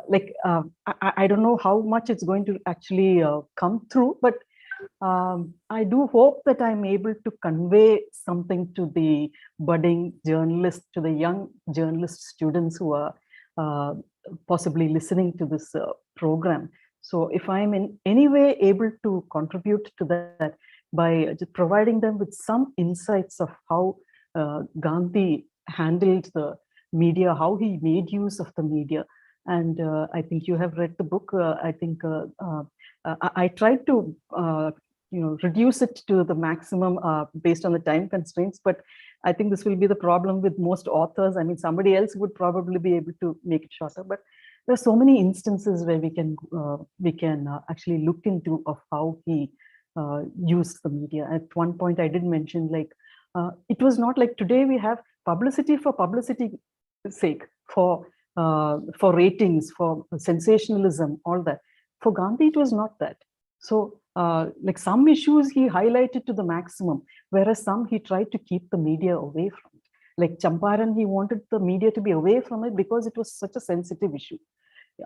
Like, I don't know how much it's going to actually come through, but I do hope that I'm able to convey something to the budding journalists, to the young journalist students who are possibly listening to this program. So if I'm in any way able to contribute to that by just providing them with some insights of how Gandhi handled the media, how he made use of the media. And I think you have read the book. I think I tried to reduce it to the maximum based on the time constraints, but I think this will be the problem with most authors. I mean, somebody else would probably be able to make it shorter, but there are so many instances where we can actually look into of how he used the media. At one point, I did mention, like, it was not like today we have publicity for publicity's sake, for ratings, for sensationalism, all that. For Gandhi, it was not that. So like some issues he highlighted to the maximum, whereas some he tried to keep the media away from it. Like Champaran, he wanted the media to be away from it because it was such a sensitive issue.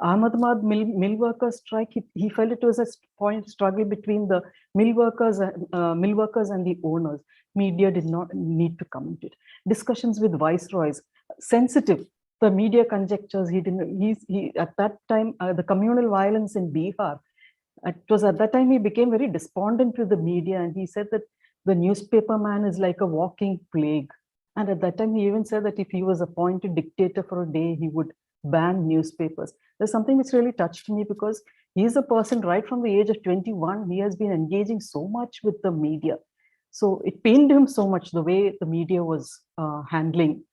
Ahmedabad mill workers strike, he felt it was a point struggle between the mill workers and the owners. Media did not need to comment it. Discussions with viceroys, sensitive. The media conjectures, he at that time, the communal violence in Bihar, it was at that time he became very despondent with the media, and he said that the newspaper man is like a walking plague. And at that time, he even said that if he was appointed dictator for a day, he would ban newspapers. There's something which really touched me, because he's a person right from the age of 21, he has been engaging so much with the media. So it pained him so much the way the media was handling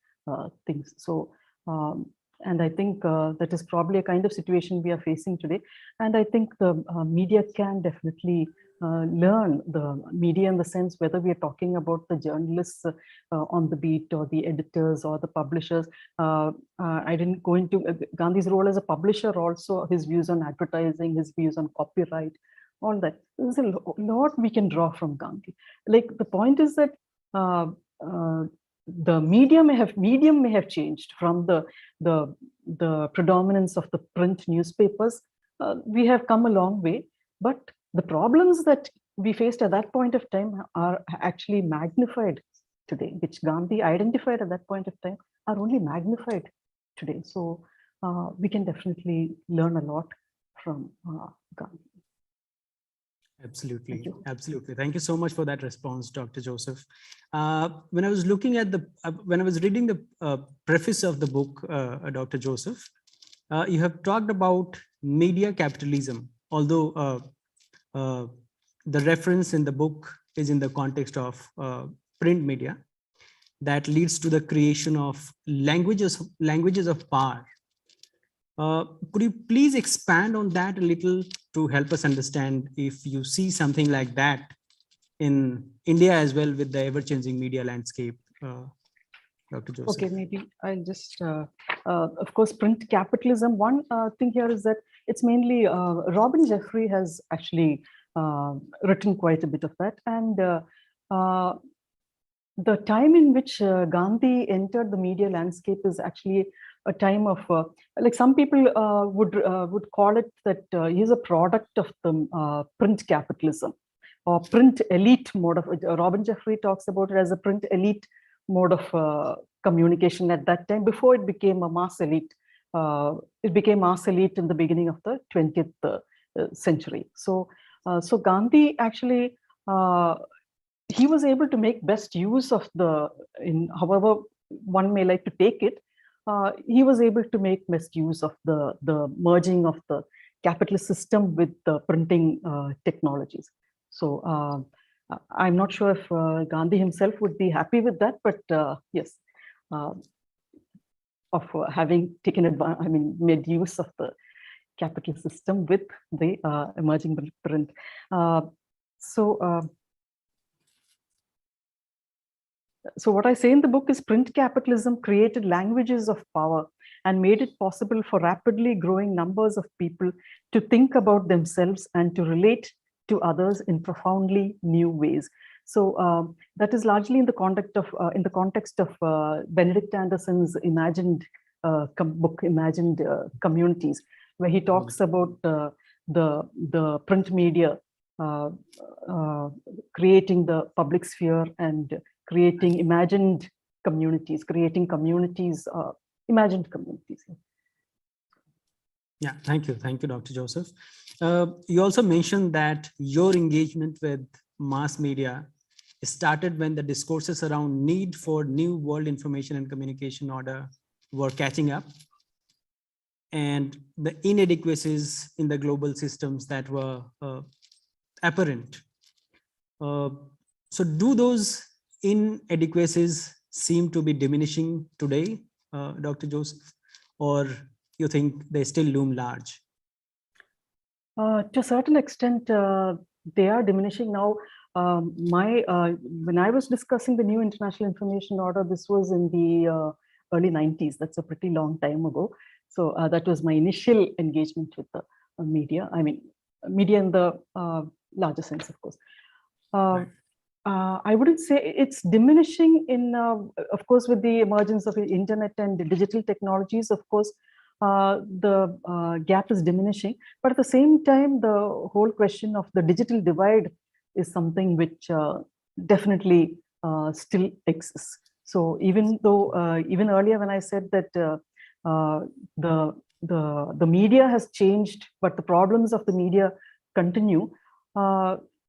things. So, and I think that is probably a kind of situation we are facing today. And I think the media can definitely learn, the media in the sense whether we are talking about the journalists on the beat, or the editors, or the publishers. I didn't go into Gandhi's role as a publisher, also his views on advertising, his views on copyright, all that. There's a lot we can draw from Gandhi. Like, the point is that the medium may have changed from the predominance of the print newspapers. We have come a long way, but the problems that we faced at that point of time are actually magnified today, which Gandhi identified at that point of time, are only magnified today. So we can definitely learn a lot from Gandhi. Absolutely, you. absolutely. Thank you so much for that response, Dr. Joseph. When I was looking at when I was reading the preface of the book, Dr. Joseph, you have talked about media capitalism, although the reference in the book is in the context of print media that leads to the creation of languages of power. Could you please expand on that a little to help us understand if you see something like that in India as well with the ever-changing media landscape, Dr. Joseph? Okay, maybe I'll just, of course, print capitalism. One thing here is that it's mainly Robin Jeffrey has actually written quite a bit of that. And the time in which Gandhi entered the media landscape is actually a time of, like some people would call it that he's a product of the print capitalism or print elite mode of, Robin Jeffrey talks about it as a print elite mode of communication at that time, before it became a mass elite. It became mass elite in the beginning of the 20th century. So Gandhi actually, he was able to make best use of in however one may like to take it, he was able to make best use of the merging of the capitalist system with the printing technologies. So I'm not sure if Gandhi himself would be happy with that, but yes, of having taken advantage, made use of the capitalist system with the emerging print. So what I say in the book is print capitalism created languages of power and made it possible for rapidly growing numbers of people to think about themselves and to relate to others in profoundly new ways. So that is largely in the context of Benedict Anderson's imagined book, Imagined Communities, where he talks about the print media creating the public sphere and creating imagined communities, imagined communities. Yeah, thank you, Dr. Joseph. You also mentioned that your engagement with mass media started when the discourses around need for new world information and communication order were catching up, and the inadequacies in the global systems that were apparent. So do those inadequacies seem to be diminishing today, Dr. Joseph, or you think they still loom large? To a certain extent, they are diminishing now. When I was discussing the new international information order, this was in the early 90s. That's a pretty long time ago. So that was my initial engagement with the media. Media in the larger sense, of course. Right. I wouldn't say it's diminishing in, of course, with the emergence of the internet and digital technologies, of course, the gap is diminishing. But at the same time, the whole question of the digital divide is something which definitely still exists. So even though, even earlier when I said that the media has changed, but the problems of the media continue,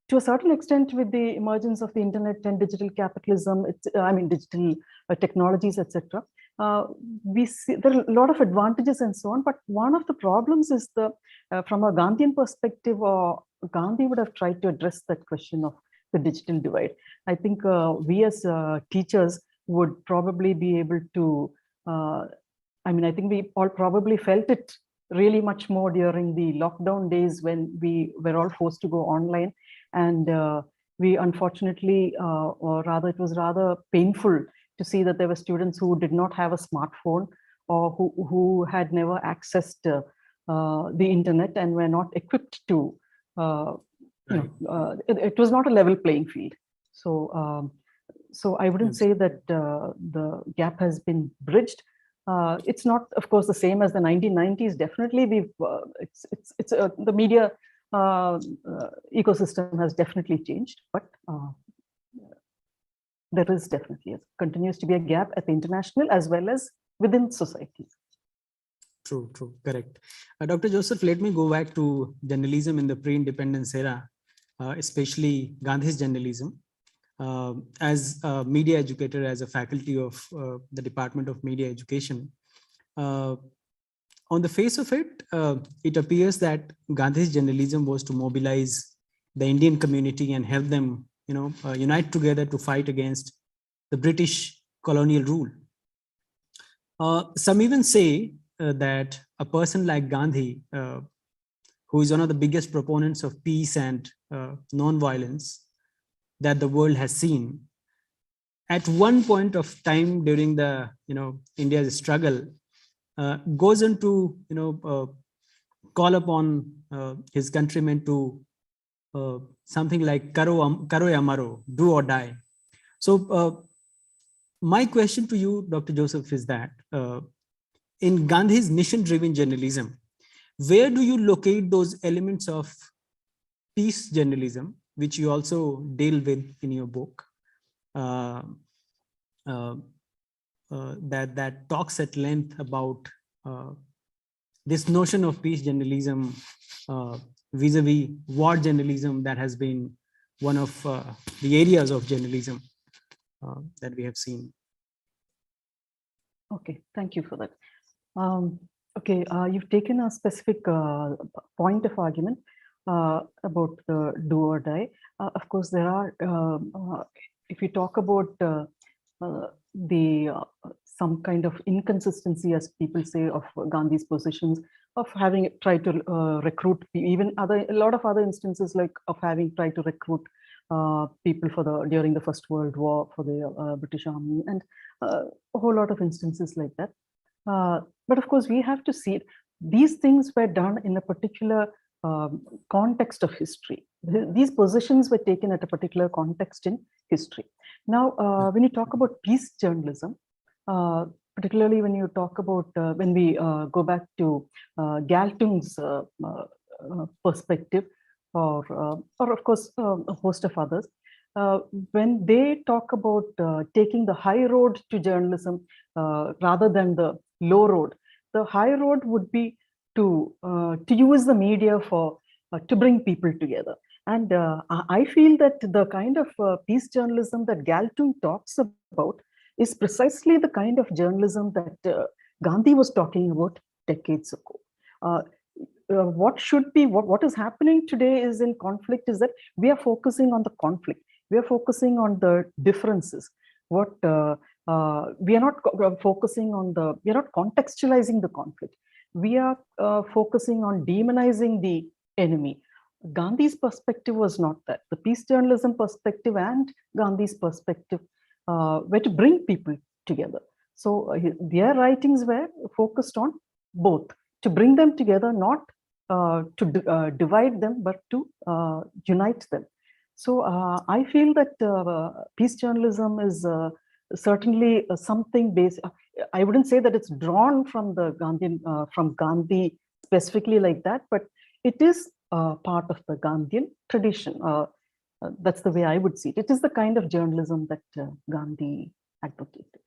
to a certain extent, with the emergence of the internet and digital capitalism, digital technologies, etc., we see there are a lot of advantages and so on. But one of the problems is from a Gandhian perspective, Gandhi would have tried to address that question of the digital divide. I think we as teachers would probably be able to. I think we all probably felt it really much more during the lockdown days when we were all forced to go online. And we unfortunately, or rather it was rather painful to see that there were students who did not have a smartphone or who had never accessed the internet and were not equipped to, it was not a level playing field. So, so I wouldn't say that the gap has been bridged. It's not, of course, the same as the 1990s. Definitely, the media ecosystem has definitely changed, but there is definitely continues to be a gap at the international as well as within societies. True, correct. Dr. Joseph, let me go back to journalism in the pre-independence era. especially Gandhi's journalism. As a media educator, as a faculty of the Department of Media Education, on the face of it, it appears that Gandhi's journalism was to mobilize the Indian community and help them, unite together to fight against the British colonial rule. Some even say that a person like Gandhi, who is one of the biggest proponents of peace and non-violence that the world has seen, at one point of time during the India's struggle, goes on to call upon his countrymen to something like karo amaro, do or die. So my question to you, Dr. Joseph, is that in Gandhi's mission-driven journalism, where do you locate those elements of peace journalism, which you also deal with in your book, that talks at length about this notion of peace journalism vis-a-vis war journalism that has been one of the areas of journalism that we have seen? Okay, thank you for that. Okay, you've taken a specific point of argument about the do or die. Of course, there are, if you talk about some kind of inconsistency, as people say, of Gandhi's positions, of having tried to recruit, even a lot of other instances, like of having tried to recruit people during the First World War for the British Army, and a whole lot of instances like that. But of course, we have to see it. These things were done in a particular context of history. These positions were taken at a particular context in history. Now, when you talk about peace journalism, particularly when you talk about, when we go back to Galtung's perspective, or of course, a host of others, when they talk about taking the high road to journalism rather than the low road, the high road would be to use the media to bring people together. And I feel that the kind of peace journalism that Galtung talks about is precisely the kind of journalism that Gandhi was talking about decades ago. What is happening today is in conflict is that we are focusing on the conflict. We are focusing on the differences. We are not focusing on we are not contextualizing the conflict. We are focusing on demonizing the enemy. Gandhi's perspective was not that. The peace journalism perspective and Gandhi's perspective were to bring people together. So their writings were focused on both, to bring them together, not to divide them, but to unite them. So I feel that peace journalism is certainly something based. I wouldn't say that it's drawn from the Gandhian, from Gandhi specifically like that, but it is part of the Gandhian tradition. That's the way I would see it. It is the kind of journalism that Gandhi advocated.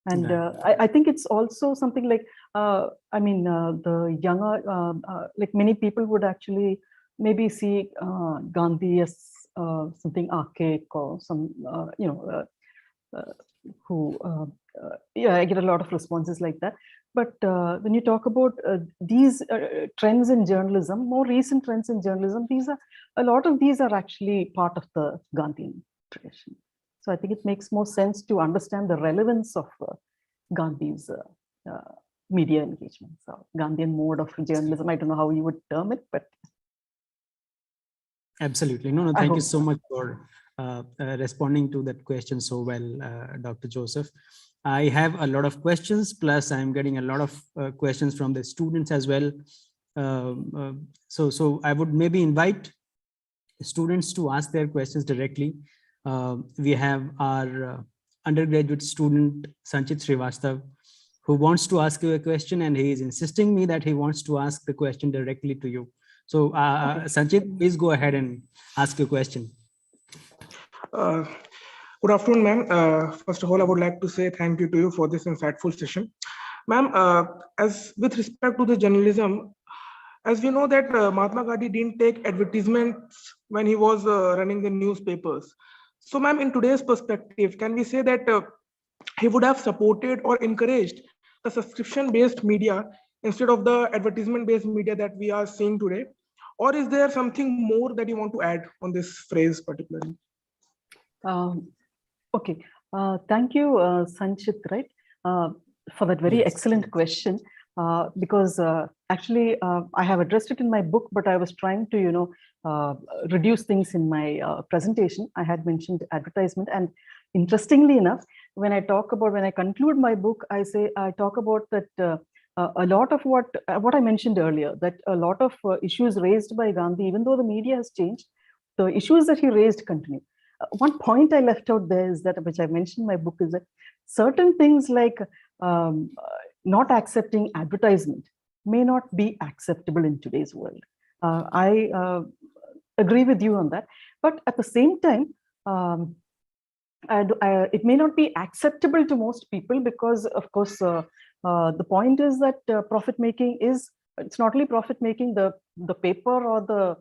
And I think it's also something like, the younger, like many people would actually maybe see Gandhi as something archaic or some, I get a lot of responses like that. But when you talk about these trends in journalism, more recent trends in journalism, a lot of these are actually part of the Gandhian tradition. So I think it makes more sense to understand the relevance of Gandhi's media engagements, or Gandhian mode of journalism. I don't know how you would term it, but absolutely. No, thank you so much for responding to that question so well, Dr. Joseph. I have a lot of questions, plus I'm getting a lot of questions from the students as well. So I would maybe invite students to ask their questions directly. We have our undergraduate student, Sanchit Srivastav, who wants to ask you a question, and he is insisting me that he wants to ask the question directly to you. So Sanchit, please go ahead and ask your question. Good afternoon, ma'am. First of all, I would like to say thank you to you for this insightful session. Ma'am, as with respect to the journalism, As we know that Mahatma Gandhi didn't take advertisements when he was running the newspapers. So, ma'am, in today's perspective, can we say that he would have supported or encouraged the subscription-based media instead of the advertisement-based media that we are seeing today? Or is there something more that you want to add on this phrase particularly? Okay, thank you, Sanchit, right, for that very Yes, excellent yes. question. Because actually, I have addressed it in my book, but I was trying to, reduce things in my presentation. I had mentioned advertisement, and interestingly enough, when I conclude my book, I talk about that a lot of what I mentioned earlier, that a lot of issues raised by Gandhi, even though the media has changed, the issues that he raised continue. One point I left out there is that, which I mentioned in my book, is that certain things like not accepting advertisement may not be acceptable in today's world. I agree with you on that, but at the same time, it may not be acceptable to most people because, of course, the point is that profit making it's not only profit making. The paper or the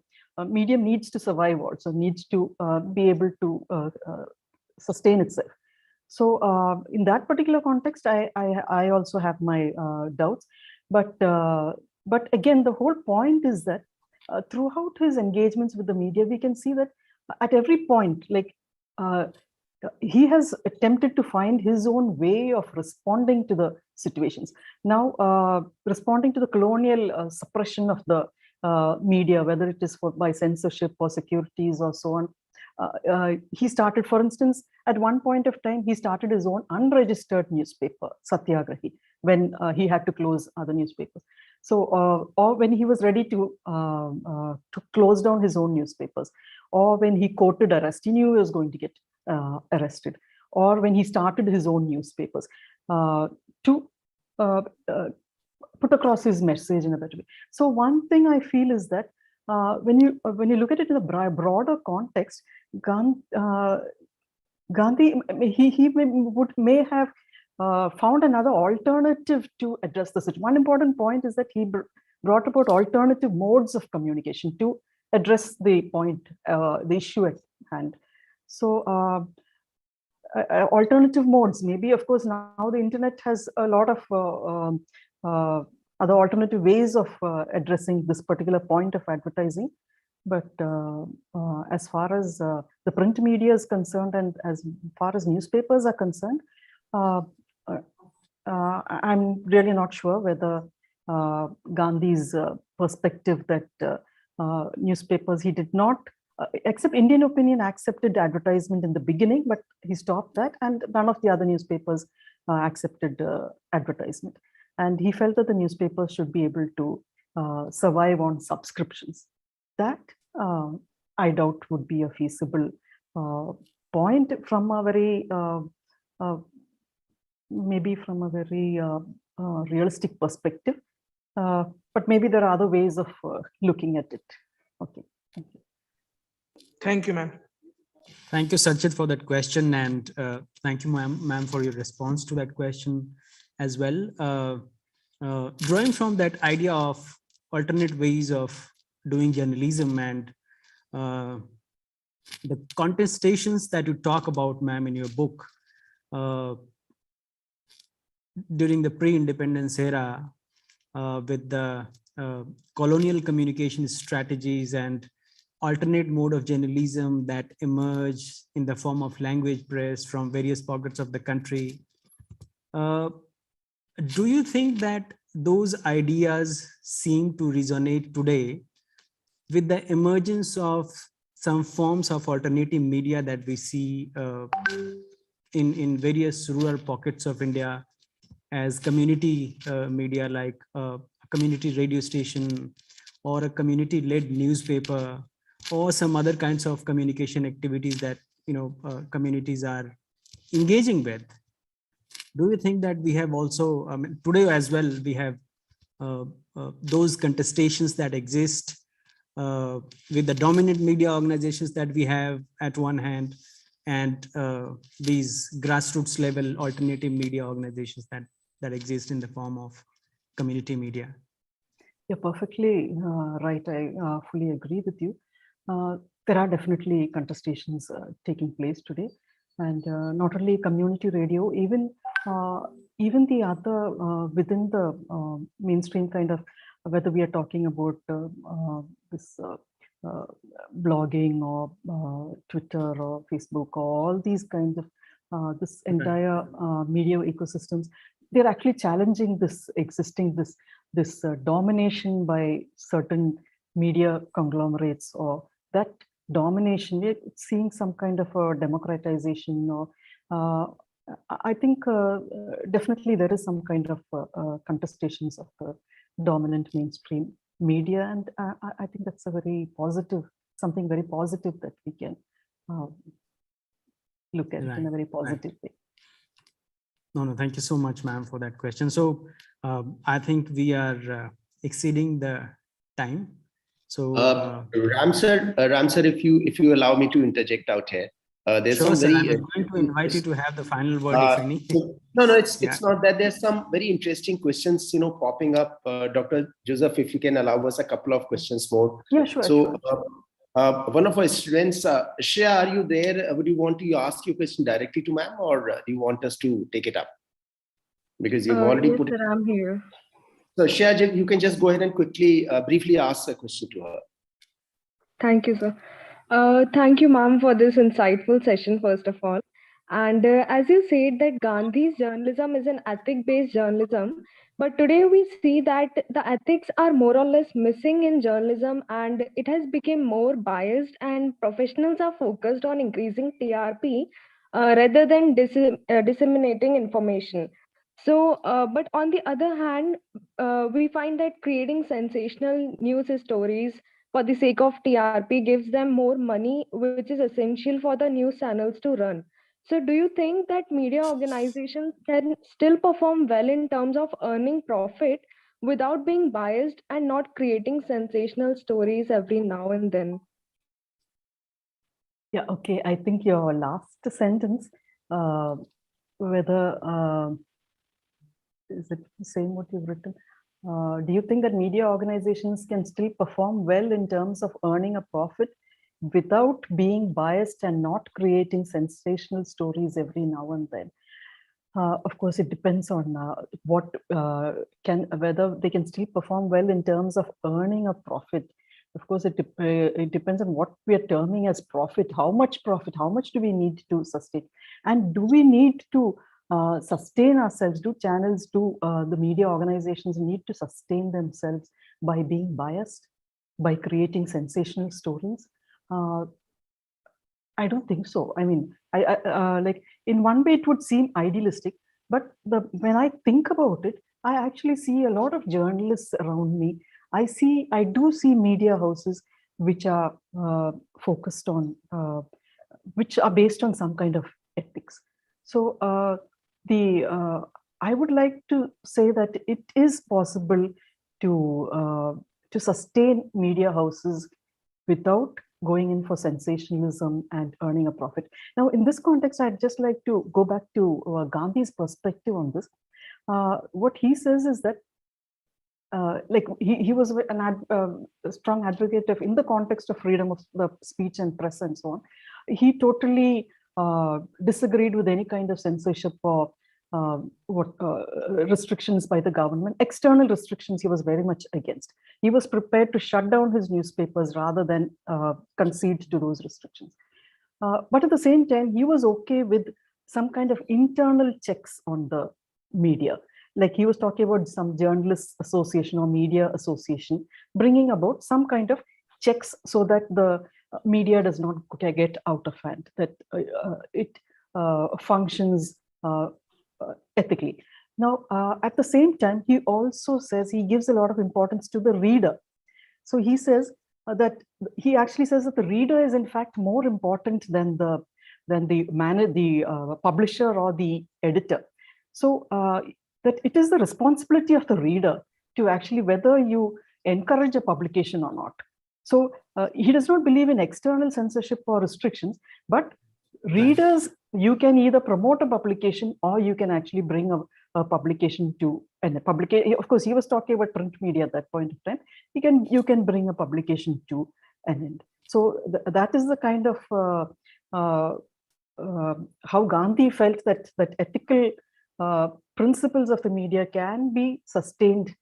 medium needs to survive, also needs to be able to sustain itself. So in that particular context, I also have my doubts, but again, the whole point is that throughout his engagements with the media, we can see that at every point, like he has attempted to find his own way of responding to the situations. Now, responding to the colonial suppression of the media, whether it is by censorship or securities or so on. He started, for instance, at one point of time, he started his own unregistered newspaper, Satyagrahi, when he had to close other newspapers. So, or when he was ready to close down his own newspapers, or when he courted arrest, he knew he was going to get arrested, or when he started his own newspapers to put across his message in a better way. So one thing I feel is that when you look at it in a broader context, Gandhi may have found another alternative to address the situation. One important point is that he brought about alternative modes of communication to address the point, the issue at hand. So alternative modes, maybe, of course, now the internet has a lot of other alternative ways of addressing this particular point of advertising. But as far as the print media is concerned, and as far as newspapers are concerned, I'm really not sure whether Gandhi's perspective that newspapers, he did not, except Indian Opinion accepted advertisement in the beginning, but he stopped that, and none of the other newspapers accepted advertisement. And he felt that the newspapers should be able to survive on subscriptions. That I doubt would be a feasible point from a very, maybe from a very realistic perspective. But maybe there are other ways of looking at it. Okay, thank you. Thank you, ma'am. Thank you, Sanchit, for that question, and thank you, ma'am, for your response to that question as well. Drawing from that idea of alternate ways of doing journalism and the contestations that you talk about, ma'am, in your book, during the pre-independence era, with the colonial communication strategies and alternate mode of journalism that emerged in the form of language press from various pockets of the country. Do you think that those ideas seem to resonate today with the emergence of some forms of alternative media that we see in various rural pockets of India as community media, like a community radio station or a community-led newspaper, or some other kinds of communication activities that communities are engaging with? Do you think that we have also, today as well, we have those contestations that exist with the dominant media organizations that we have at one hand, and these grassroots level alternative media organizations that exist in the form of community media? You're perfectly right. I fully agree with you. There are definitely contestations taking place today, and not only community radio, even the other within the mainstream kind of, whether we are talking about this uh, blogging or Twitter or Facebook or all these kinds of this entire media ecosystems, they're actually challenging this existing this domination by certain media conglomerates, or that domination. It's seeing some kind of a democratization, or I think definitely there is some kind of contestations of the dominant mainstream media, and I think that's a very positive, something very positive that we can look at it in a very positive way. No, thank you so much, ma'am, for that question. So I think we are exceeding the time. So Ramsar, if you allow me to interject out here, there's sure, some sir, very. I was going to invite you to have the final word, if any. No, it's not that. There's some very interesting questions, popping up. Dr. Joseph, if you can allow us a couple of questions more. Yeah, sure. So, one of our students, Shreya, are you there? Would you want to ask your question directly to ma'am, or do you want us to take it up? Because you've already yes, put it. sir, I'm here. So, Shreya, you can just go ahead and quickly, briefly ask a question to her. Thank you, sir. Thank you, ma'am, for this insightful session, first of all. And as you said that Gandhi's journalism is an ethic-based journalism, but today we see that the ethics are more or less missing in journalism, and it has become more biased, and professionals are focused on increasing TRP rather than disseminating information. So, but on the other hand, we find that creating sensational news stories for the sake of TRP gives them more money, which is essential for the news channels to run. So, do you think that media organizations can still perform well in terms of earning profit without being biased and not creating sensational stories every now and then? Yeah, okay. I think your last sentence, whether is it the same what you've written? Do you think that media organizations can still perform well in terms of earning a profit without being biased and not creating sensational stories every now and then? Of course, it depends on whether they can still perform well in terms of earning a profit. Of course, it depends on what we are terming as profit. How much do we need to sustain? And do we need to sustain ourselves? Do channels, the media organizations need to sustain themselves by being biased, by creating sensational stories? I don't think so. I mean, like in one way it would seem idealistic, but when I think about it, I actually see a lot of journalists around me. I do see media houses which are focused on, which are based on some kind of ethics. So I would like to say that it is possible to sustain media houses without going in for sensationalism and earning a profit. Now, in this context, I'd just like to go back to Gandhi's perspective on this. What he says is that like he was a strong advocate of, in the context of freedom of the speech and press and so on, he totally disagreed with any kind of censorship or restrictions by the government. External restrictions he was very much against. He was prepared to shut down his newspapers rather than concede to those restrictions. But at the same time, he was okay with some kind of internal checks on the media. Like he was talking about some journalists association or media association bringing about some kind of checks so that the media does not get out of hand, that it functions ethically. Now, at the same time, he also says he gives a lot of importance to the reader. So he says that he actually says that the reader is in fact more important than the publisher or the editor. So that it is the responsibility of the reader to actually whether you encourage a publication or not. So he does not believe in external censorship or restrictions, but readers, you can either promote a publication or you can actually bring a publication to and a publication. Of course, he was talking about print media at that point of time. You can bring a publication to an end. So that is the kind of how Gandhi felt that ethical principles of the media can be sustained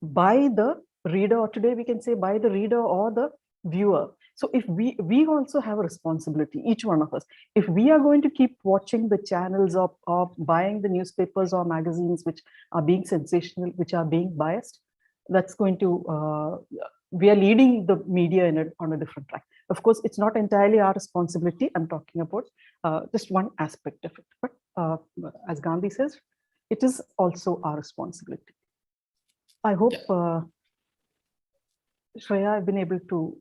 by the reader, or today we can say by the reader or the viewer. So if we also have a responsibility, each one of us, if we are going to keep watching the channels of buying the newspapers or magazines which are being sensational, which are being biased, that's going to, we are leading the media on a different track. Of course, it's not entirely our responsibility. I'm talking about just one aspect of it. But as Gandhi says, it is also our responsibility. I hope, Shreya, I've been able to,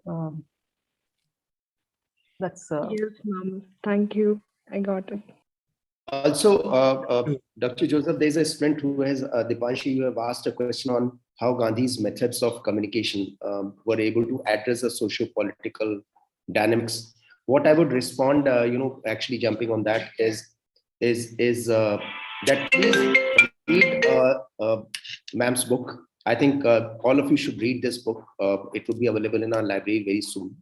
that's... Yes, ma'am. Thank you. I got it. Also, Dr. Joseph, there's a student who has, Dipanshi, you have asked a question on how Gandhi's methods of communication were able to address the socio-political dynamics. What I would respond, actually jumping on that is that please read ma'am's book. I think all of you should read this book. It will be available in our library very soon.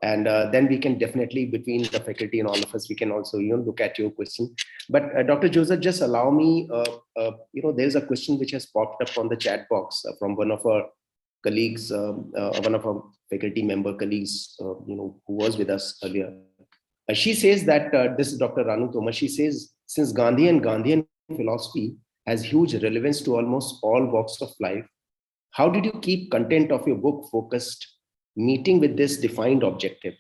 And then we can definitely, between the faculty and all of us, we can also look at your question. But Dr. Joseph, just allow me, there's a question which has popped up on the chat box from one of our colleagues, one of our faculty member colleagues, who was with us earlier. She says that, this is Dr. Ranu Thomas, she says, since Gandhi and Gandhian philosophy has huge relevance to almost all walks of life, how did you keep content of your book focused, meeting with this defined objective?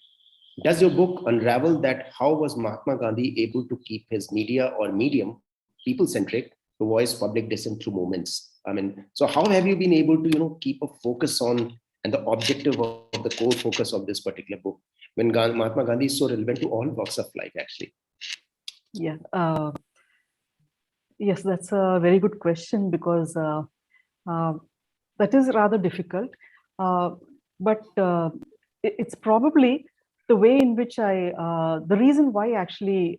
Does your book unravel that? How was Mahatma Gandhi able to keep his media or medium people-centric to voice public dissent through movements? I mean, so how have you been able to, keep a focus on and the objective of the core focus of this particular book when Mahatma Gandhi is so relevant to all walks of life, actually? Yeah. Yes, that's a very good question, because that is rather difficult. But it's probably the way in which the reason why I actually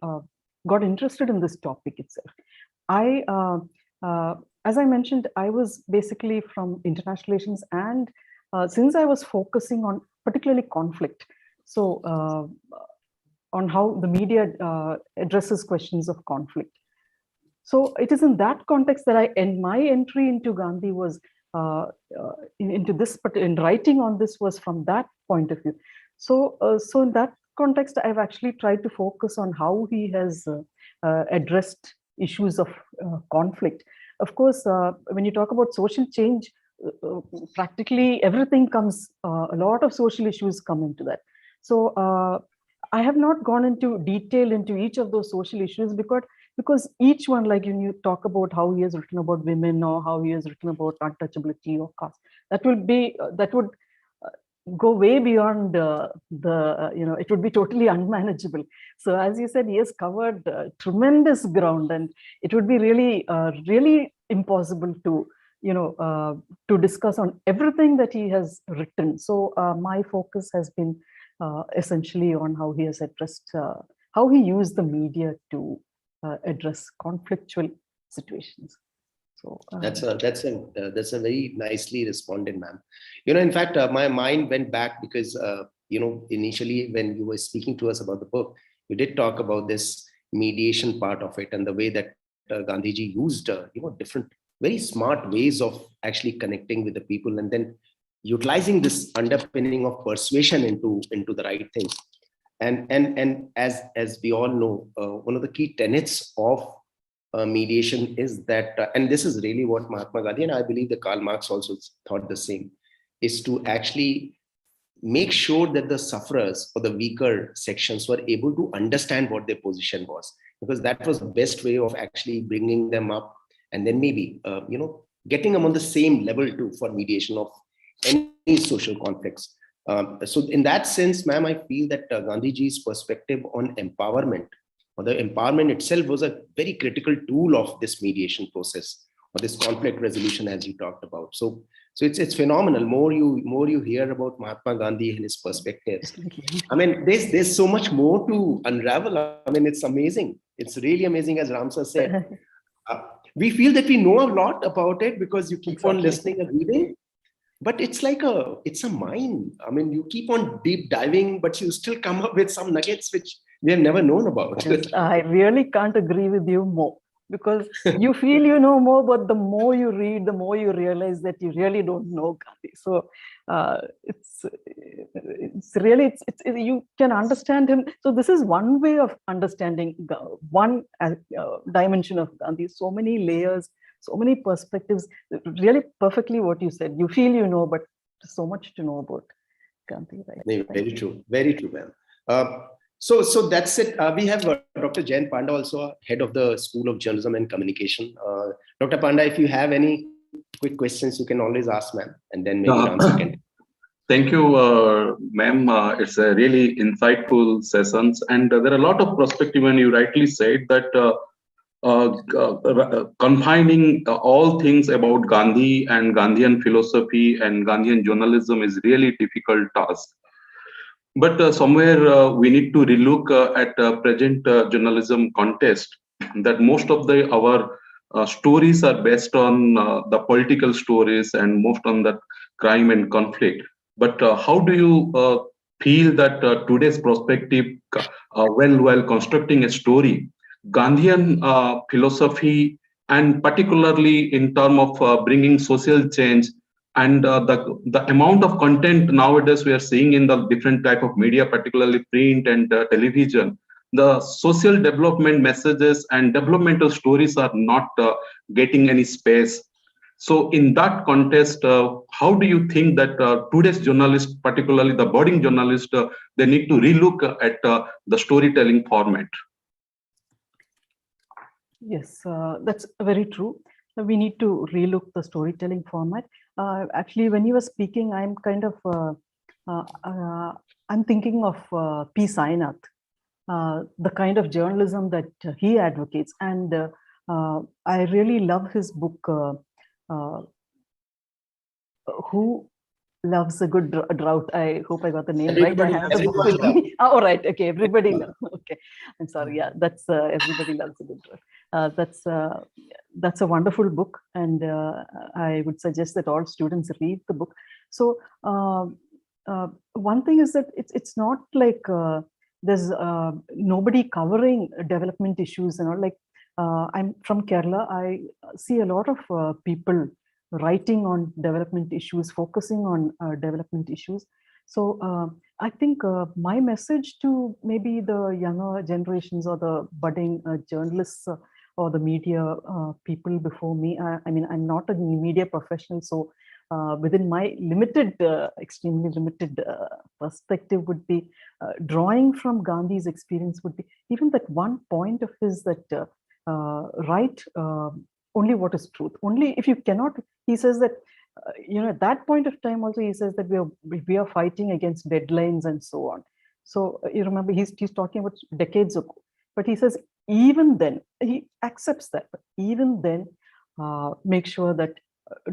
got interested in this topic itself. As I mentioned, I was basically from international relations, and since I was focusing on particularly conflict, so on how the media addresses questions of conflict. So it is in that context that my entry into Gandhi was into this, but in writing on this was from that point of view. So in that context, I've actually tried to focus on how he has addressed issues of conflict. Of course, when you talk about social change, practically everything comes, a lot of social issues come into that. So I have not gone into detail into each of those social issues, because each one, like when you talk about how he has written about women, or how he has written about untouchability or caste, that would go way beyond it would be totally unmanageable. So as you said, he has covered tremendous ground, and it would be really impossible to to discuss on everything that he has written. So my focus has been essentially on how he has addressed, how he used the media to address conflictual situations. So that's a very nicely responded, ma'am. In fact, my mind went back because initially when you were speaking to us about the book, you did talk about this mediation part of it and the way that Gandhiji used different very smart ways of actually connecting with the people, and then utilizing this underpinning of persuasion into the right thing. And as we all know, one of the key tenets of mediation is that, and this is really what Mahatma Gandhi, and I believe that Karl Marx also thought the same, is to actually make sure that the sufferers or the weaker sections were able to understand what their position was, because that was the best way of actually bringing them up, and then maybe getting them on the same level too for mediation of any social conflicts. So in that sense, ma'am, I feel that Gandhiji's perspective on empowerment, or the empowerment itself, was a very critical tool of this mediation process, or this conflict resolution, as you talked about. So it's phenomenal. More you hear about Mahatma Gandhi and his perspectives, I mean, there's so much more to unravel. I mean, it's amazing. It's really amazing, as Ramsa said. we feel that we know a lot about it because you keep on Exactly. listening and reading, but it's like it's a mine. I mean, you keep on deep diving, but you still come up with some nuggets which we have never known about. Yes, I really can't agree with you more, because you feel you know more, but the more you read, the more you realize that you really don't know Gandhi. So it's really, you can understand him. So this is one way of understanding one dimension of Gandhi. So many layers, so many perspectives. Really perfectly what you said. You feel you know, but there's so much to know about Gandhi. Right? Very true, ma'am. So that's it. We have Dr. Jain Panda, also head of the School of Journalism and Communication. Dr. Panda, if you have any quick questions, you can always ask, ma'am, and then maybe answer can. Thank you, ma'am. It's a really insightful sessions, and there are a lot of perspective. And you rightly said that confining all things about Gandhi and Gandhian philosophy and Gandhian journalism is really difficult task. But somewhere we need to relook at present journalism context, that most of our stories are based on the political stories and most on the crime and conflict. But how do you feel that today's perspective, while constructing a story, Gandhian philosophy, and particularly in terms of bringing social change, and the amount of content nowadays we are seeing in the different type of media, particularly print and television, the social development messages and developmental stories are not getting any space. So in that context, how do you think that today's journalists, particularly the budding journalists, they need to relook at the storytelling format? Yes, that's very true. We need to relook the storytelling format. Actually, when you were speaking, I'm kind of I'm thinking of P. Sainath, the kind of journalism that he advocates, and I really love his book. Who loves a good drought? I hope I got the name Everybody right. I have Loves the a book Good with Drought. me. Oh, right. Okay, everybody loves. Okay, I'm sorry. Yeah, that's Everybody Loves a Good Drought. That's a wonderful book, and I would suggest that all students read the book. So one thing is that it's not like there's nobody covering development issues and all. Like I'm from Kerala. I see a lot of people writing on development issues, focusing on development issues. So I think my message to maybe the younger generations or the budding journalists or the media people before me, I mean, I'm not a media professional, so within my limited, extremely limited perspective would be drawing from Gandhi's experience would be even that one point of his that write only what is truth. Only if you cannot, he says that, at that point of time also, he says that we are fighting against deadlines and so on. So you remember, he's talking about decades ago. But he says, even then, he accepts that. But even then, make sure that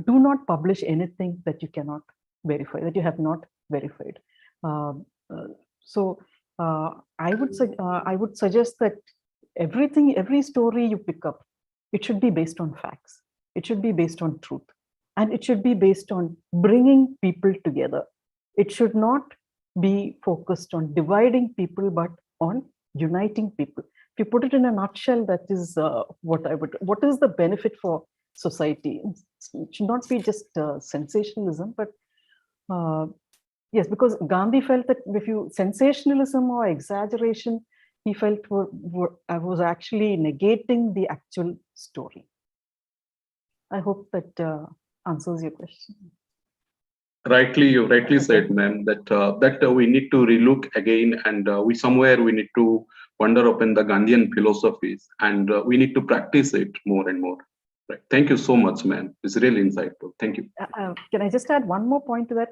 do not publish anything that you cannot verify, that you have not verified. So I would suggest that every story you pick up, it should be based on facts. It should be based on truth. And it should be based on bringing people together. It should not be focused on dividing people, but on uniting people. If you put it in a nutshell, that is what is the benefit for society? It should not be just sensationalism, but yes, because Gandhi felt that if you sensationalism or exaggeration, he felt was actually negating the actual story. I hope that answers your question. You rightly said, ma'am, that we need to relook again, and we need to wander upon the Gandhian philosophies, and we need to practice it more and more. Right. Thank you so much, ma'am. It's really insightful. Thank you. Can I just add one more point to that?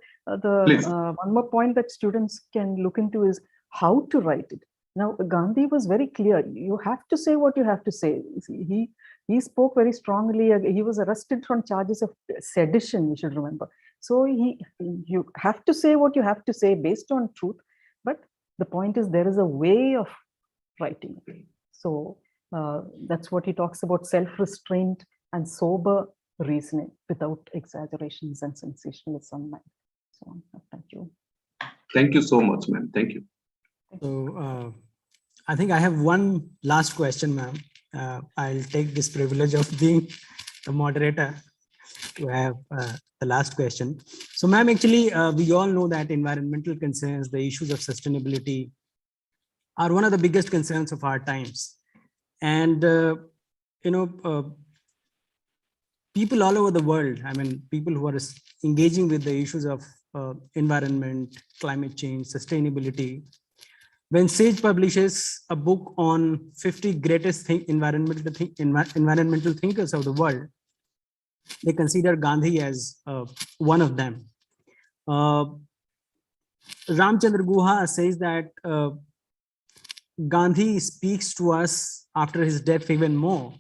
Please. One more point that students can look into is how to write it. Now, Gandhi was very clear. You have to say what you have to say. He spoke very strongly. He was arrested on charges of sedition, you should remember. So you have to say what you have to say based on truth. But the point is, there is a way of writing. So that's what he talks about, self-restraint, and sober reasoning without exaggerations and sensationalism. And so on. Thank you. Thank you so much, ma'am. Thank you. So I think I have one last question, ma'am. I'll take this privilege of being the moderator to have the last question. So, ma'am, actually, we all know that environmental concerns, the issues of sustainability are one of the biggest concerns of our times. And, people all over the world, I mean, people who are engaging with the issues of environment, climate change, sustainability. When Sage publishes a book on 50 greatest environmental thinkers of the world, they consider Gandhi as one of them. Ramchandra Guha says that Gandhi speaks to us after his death even more.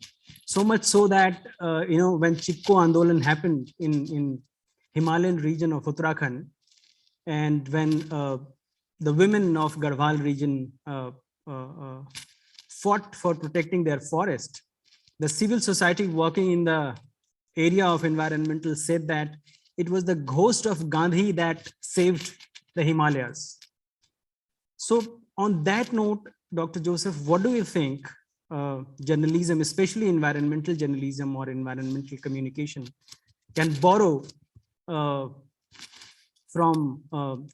So much so that, when Chipko Andolan happened in Himalayan region of Uttarakhand, and when the women of Garhwal region fought for protecting their forest, the civil society working in the area of environmental said that it was the ghost of Gandhi that saved the Himalayas. So on that note, Dr. Joseph, what do you think journalism, especially environmental journalism or environmental communication, can borrow from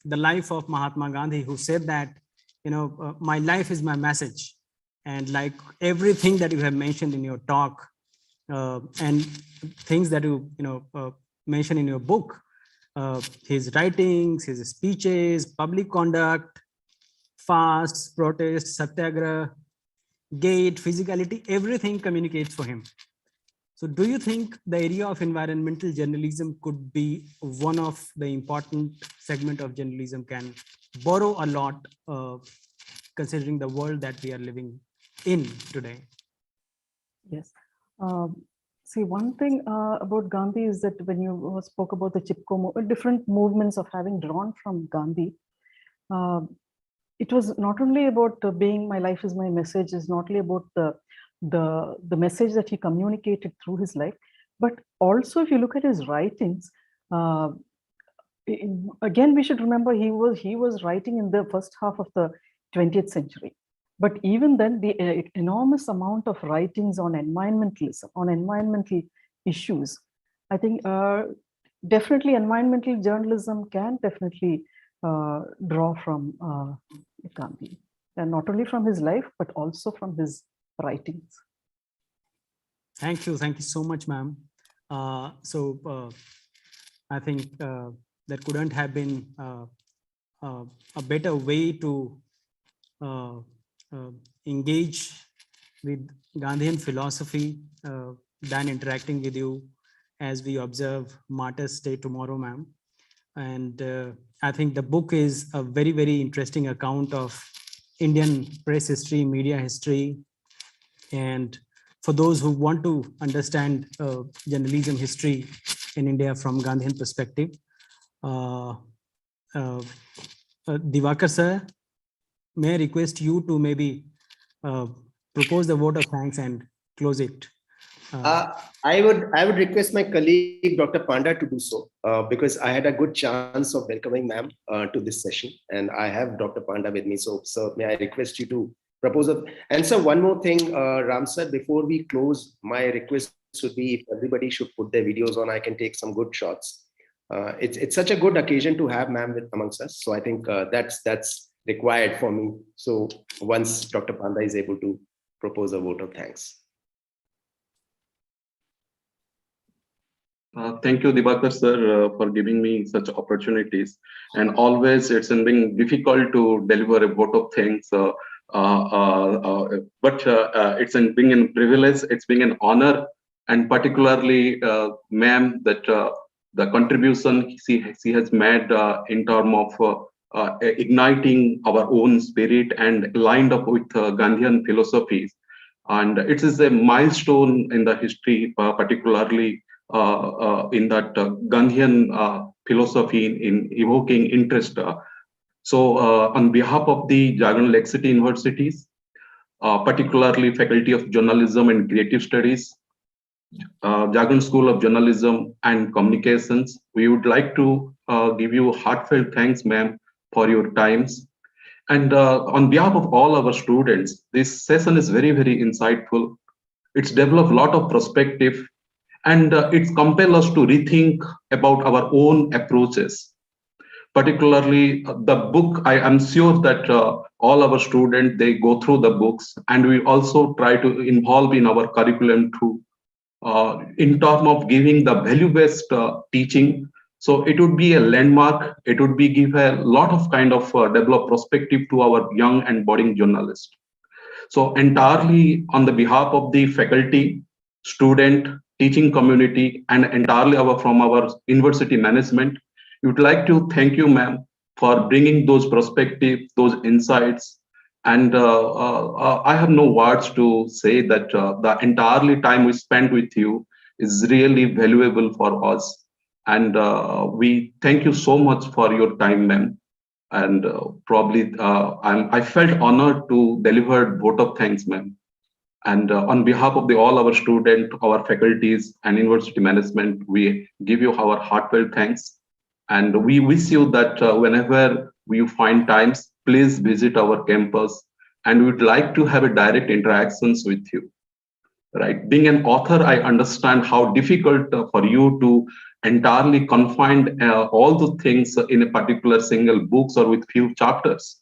the life of Mahatma Gandhi, who said that, my life is my message. And like everything that you have mentioned in your talk and things that you mention in your book, his writings, his speeches, public conduct, fasts, protests, satyagraha, gait, physicality, everything communicates for him. So do you think the area of environmental journalism could be one of the important segment of journalism, can borrow a lot considering the world that we are living in today? Yes. See, one thing about Gandhi is that when you spoke about the Chipko, different movements of having drawn from Gandhi, it was not only about being my life is my message, is not only about the message that he communicated through his life, but also if you look at his writings, again, we should remember he was writing in the first half of the 20th century. But even then, the enormous amount of writings on environmentalism, on environmental issues, I think definitely environmental journalism can definitely draw from Gandhi, and not only from his life, but also from his writings. Thank you so much, ma'am. I think there couldn't have been a better way to engage with Gandhian philosophy than interacting with you as we observe Martyrs' Day tomorrow, ma'am. And I think the book is a very, very interesting account of Indian press history, media history. And for those who want to understand journalism history in India from Gandhian perspective, Divakar sir, may I request you to maybe propose the vote of thanks and close it. I would request my colleague Dr. Panda to do so because I had a good chance of welcoming ma'am to this session, and I have Dr. Panda with me. So, sir, may I request you to propose a, and sir, one more thing, Ram sir, before we close, my request would be if everybody should put their videos on, I can take some good shots. It's such a good occasion to have ma'am with amongst us. So I think that's required for me. So once Dr. Panda is able to propose a vote of thanks. Thank you, Divakar sir, for giving me such opportunities. And always it's been difficult to deliver a vote of thanks, but it's been a privilege, it's been an honor, and particularly, ma'am, that the contribution she has made in terms of igniting our own spirit and lined up with Gandhian philosophies. And it is a milestone in the history, particularly in that Gandhian philosophy in evoking interest. So on behalf of the Jagran Lakecity universities, particularly Faculty of Journalism and Creative Studies, Jagran School of Journalism and Communications. We would like to give you heartfelt thanks, ma'am, for your times. And on behalf of all our students, this session is very, very insightful. It's developed a lot of perspective, and it's compelled us to rethink about our own approaches. Particularly the book, I am sure that all our students, they go through the books, and we also try to involve in our curriculum too, in terms of giving the value-based teaching. So it would be a landmark. It would be give a lot of kind of develop perspective to our young and budding journalists. So entirely on the behalf of the faculty, student, teaching community, and entirely from our university management, we would like to thank you, ma'am, for bringing those perspectives, those insights. And I have no words to say that the entirely time we spent with you is really valuable for us. And we thank you so much for your time, ma'am. And probably I felt honored to deliver vote of thanks, ma'am. And on behalf of all our students, our faculties, and university management, we give you our heartfelt thanks. And we wish you that whenever you find times, please visit our campus. And we'd like to have a direct interactions with you. Right? Being an author, I understand how difficult for you to entirely confine all the things in a particular single books or with few chapters.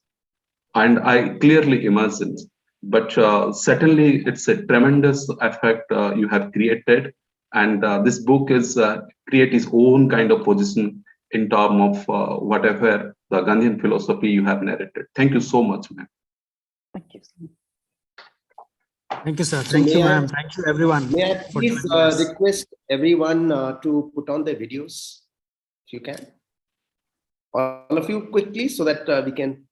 And I clearly imagine, but certainly it's a tremendous effect you have created. And this book is create its own kind of position in terms of whatever the Gandhian philosophy you have narrated. Thank you so much, ma'am. Thank you so much. Thank you, sir. Thank you, ma'am. Thank you, everyone. May I please request everyone to put on their videos, if you can? All of you quickly, so that we can.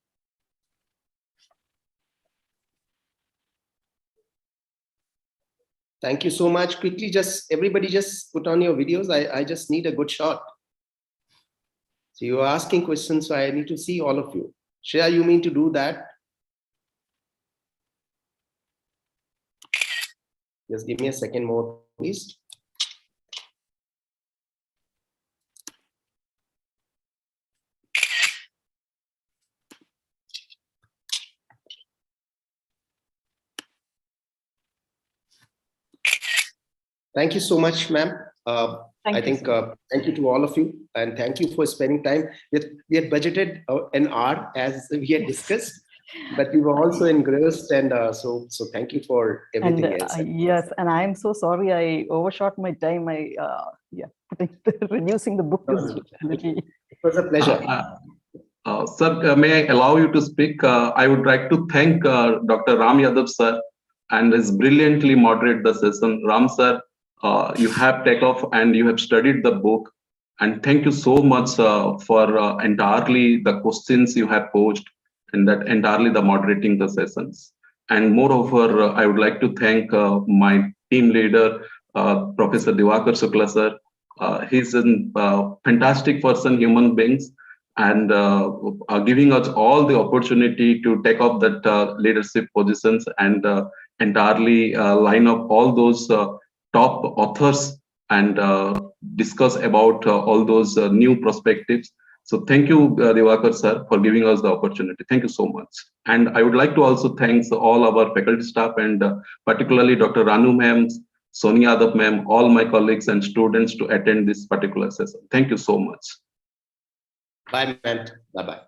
Thank you so much. Quickly, just everybody just put on your videos. I just need a good shot. So you are asking questions, so I need to see all of you. Shreya, you mean to do that? Just give me a second more, please. Thank you so much, ma'am. Thank you to all of you, and thank you for spending time. We had budgeted an hour as we had discussed, but we were also engrossed, and so thank you for everything else. Yes, and I am so sorry I overshot my time. Reducing the book is little. It was a pleasure. Sir, may I allow you to speak? I would like to thank Dr. Ram Yadav sir, and has brilliantly moderated the session. Ram sir, you have taken off and you have studied the book, and thank you so much for entirely the questions you have posed, and that entirely the moderating the sessions. And moreover, I would like to thank my team leader, Professor Diwakar Shukla sir. He's a fantastic person, human beings, and giving us all the opportunity to take up that leadership positions and entirely line up all those top authors and discuss about all those new perspectives. So thank you, Diwakar sir, for giving us the opportunity. Thank you so much. And I would like to also thank all our faculty staff, and particularly Dr. Ranu ma'am, Sonia Yadav ma'am, all my colleagues and students to attend this particular session. Thank you so much. Bye, ma'am. Bye-bye.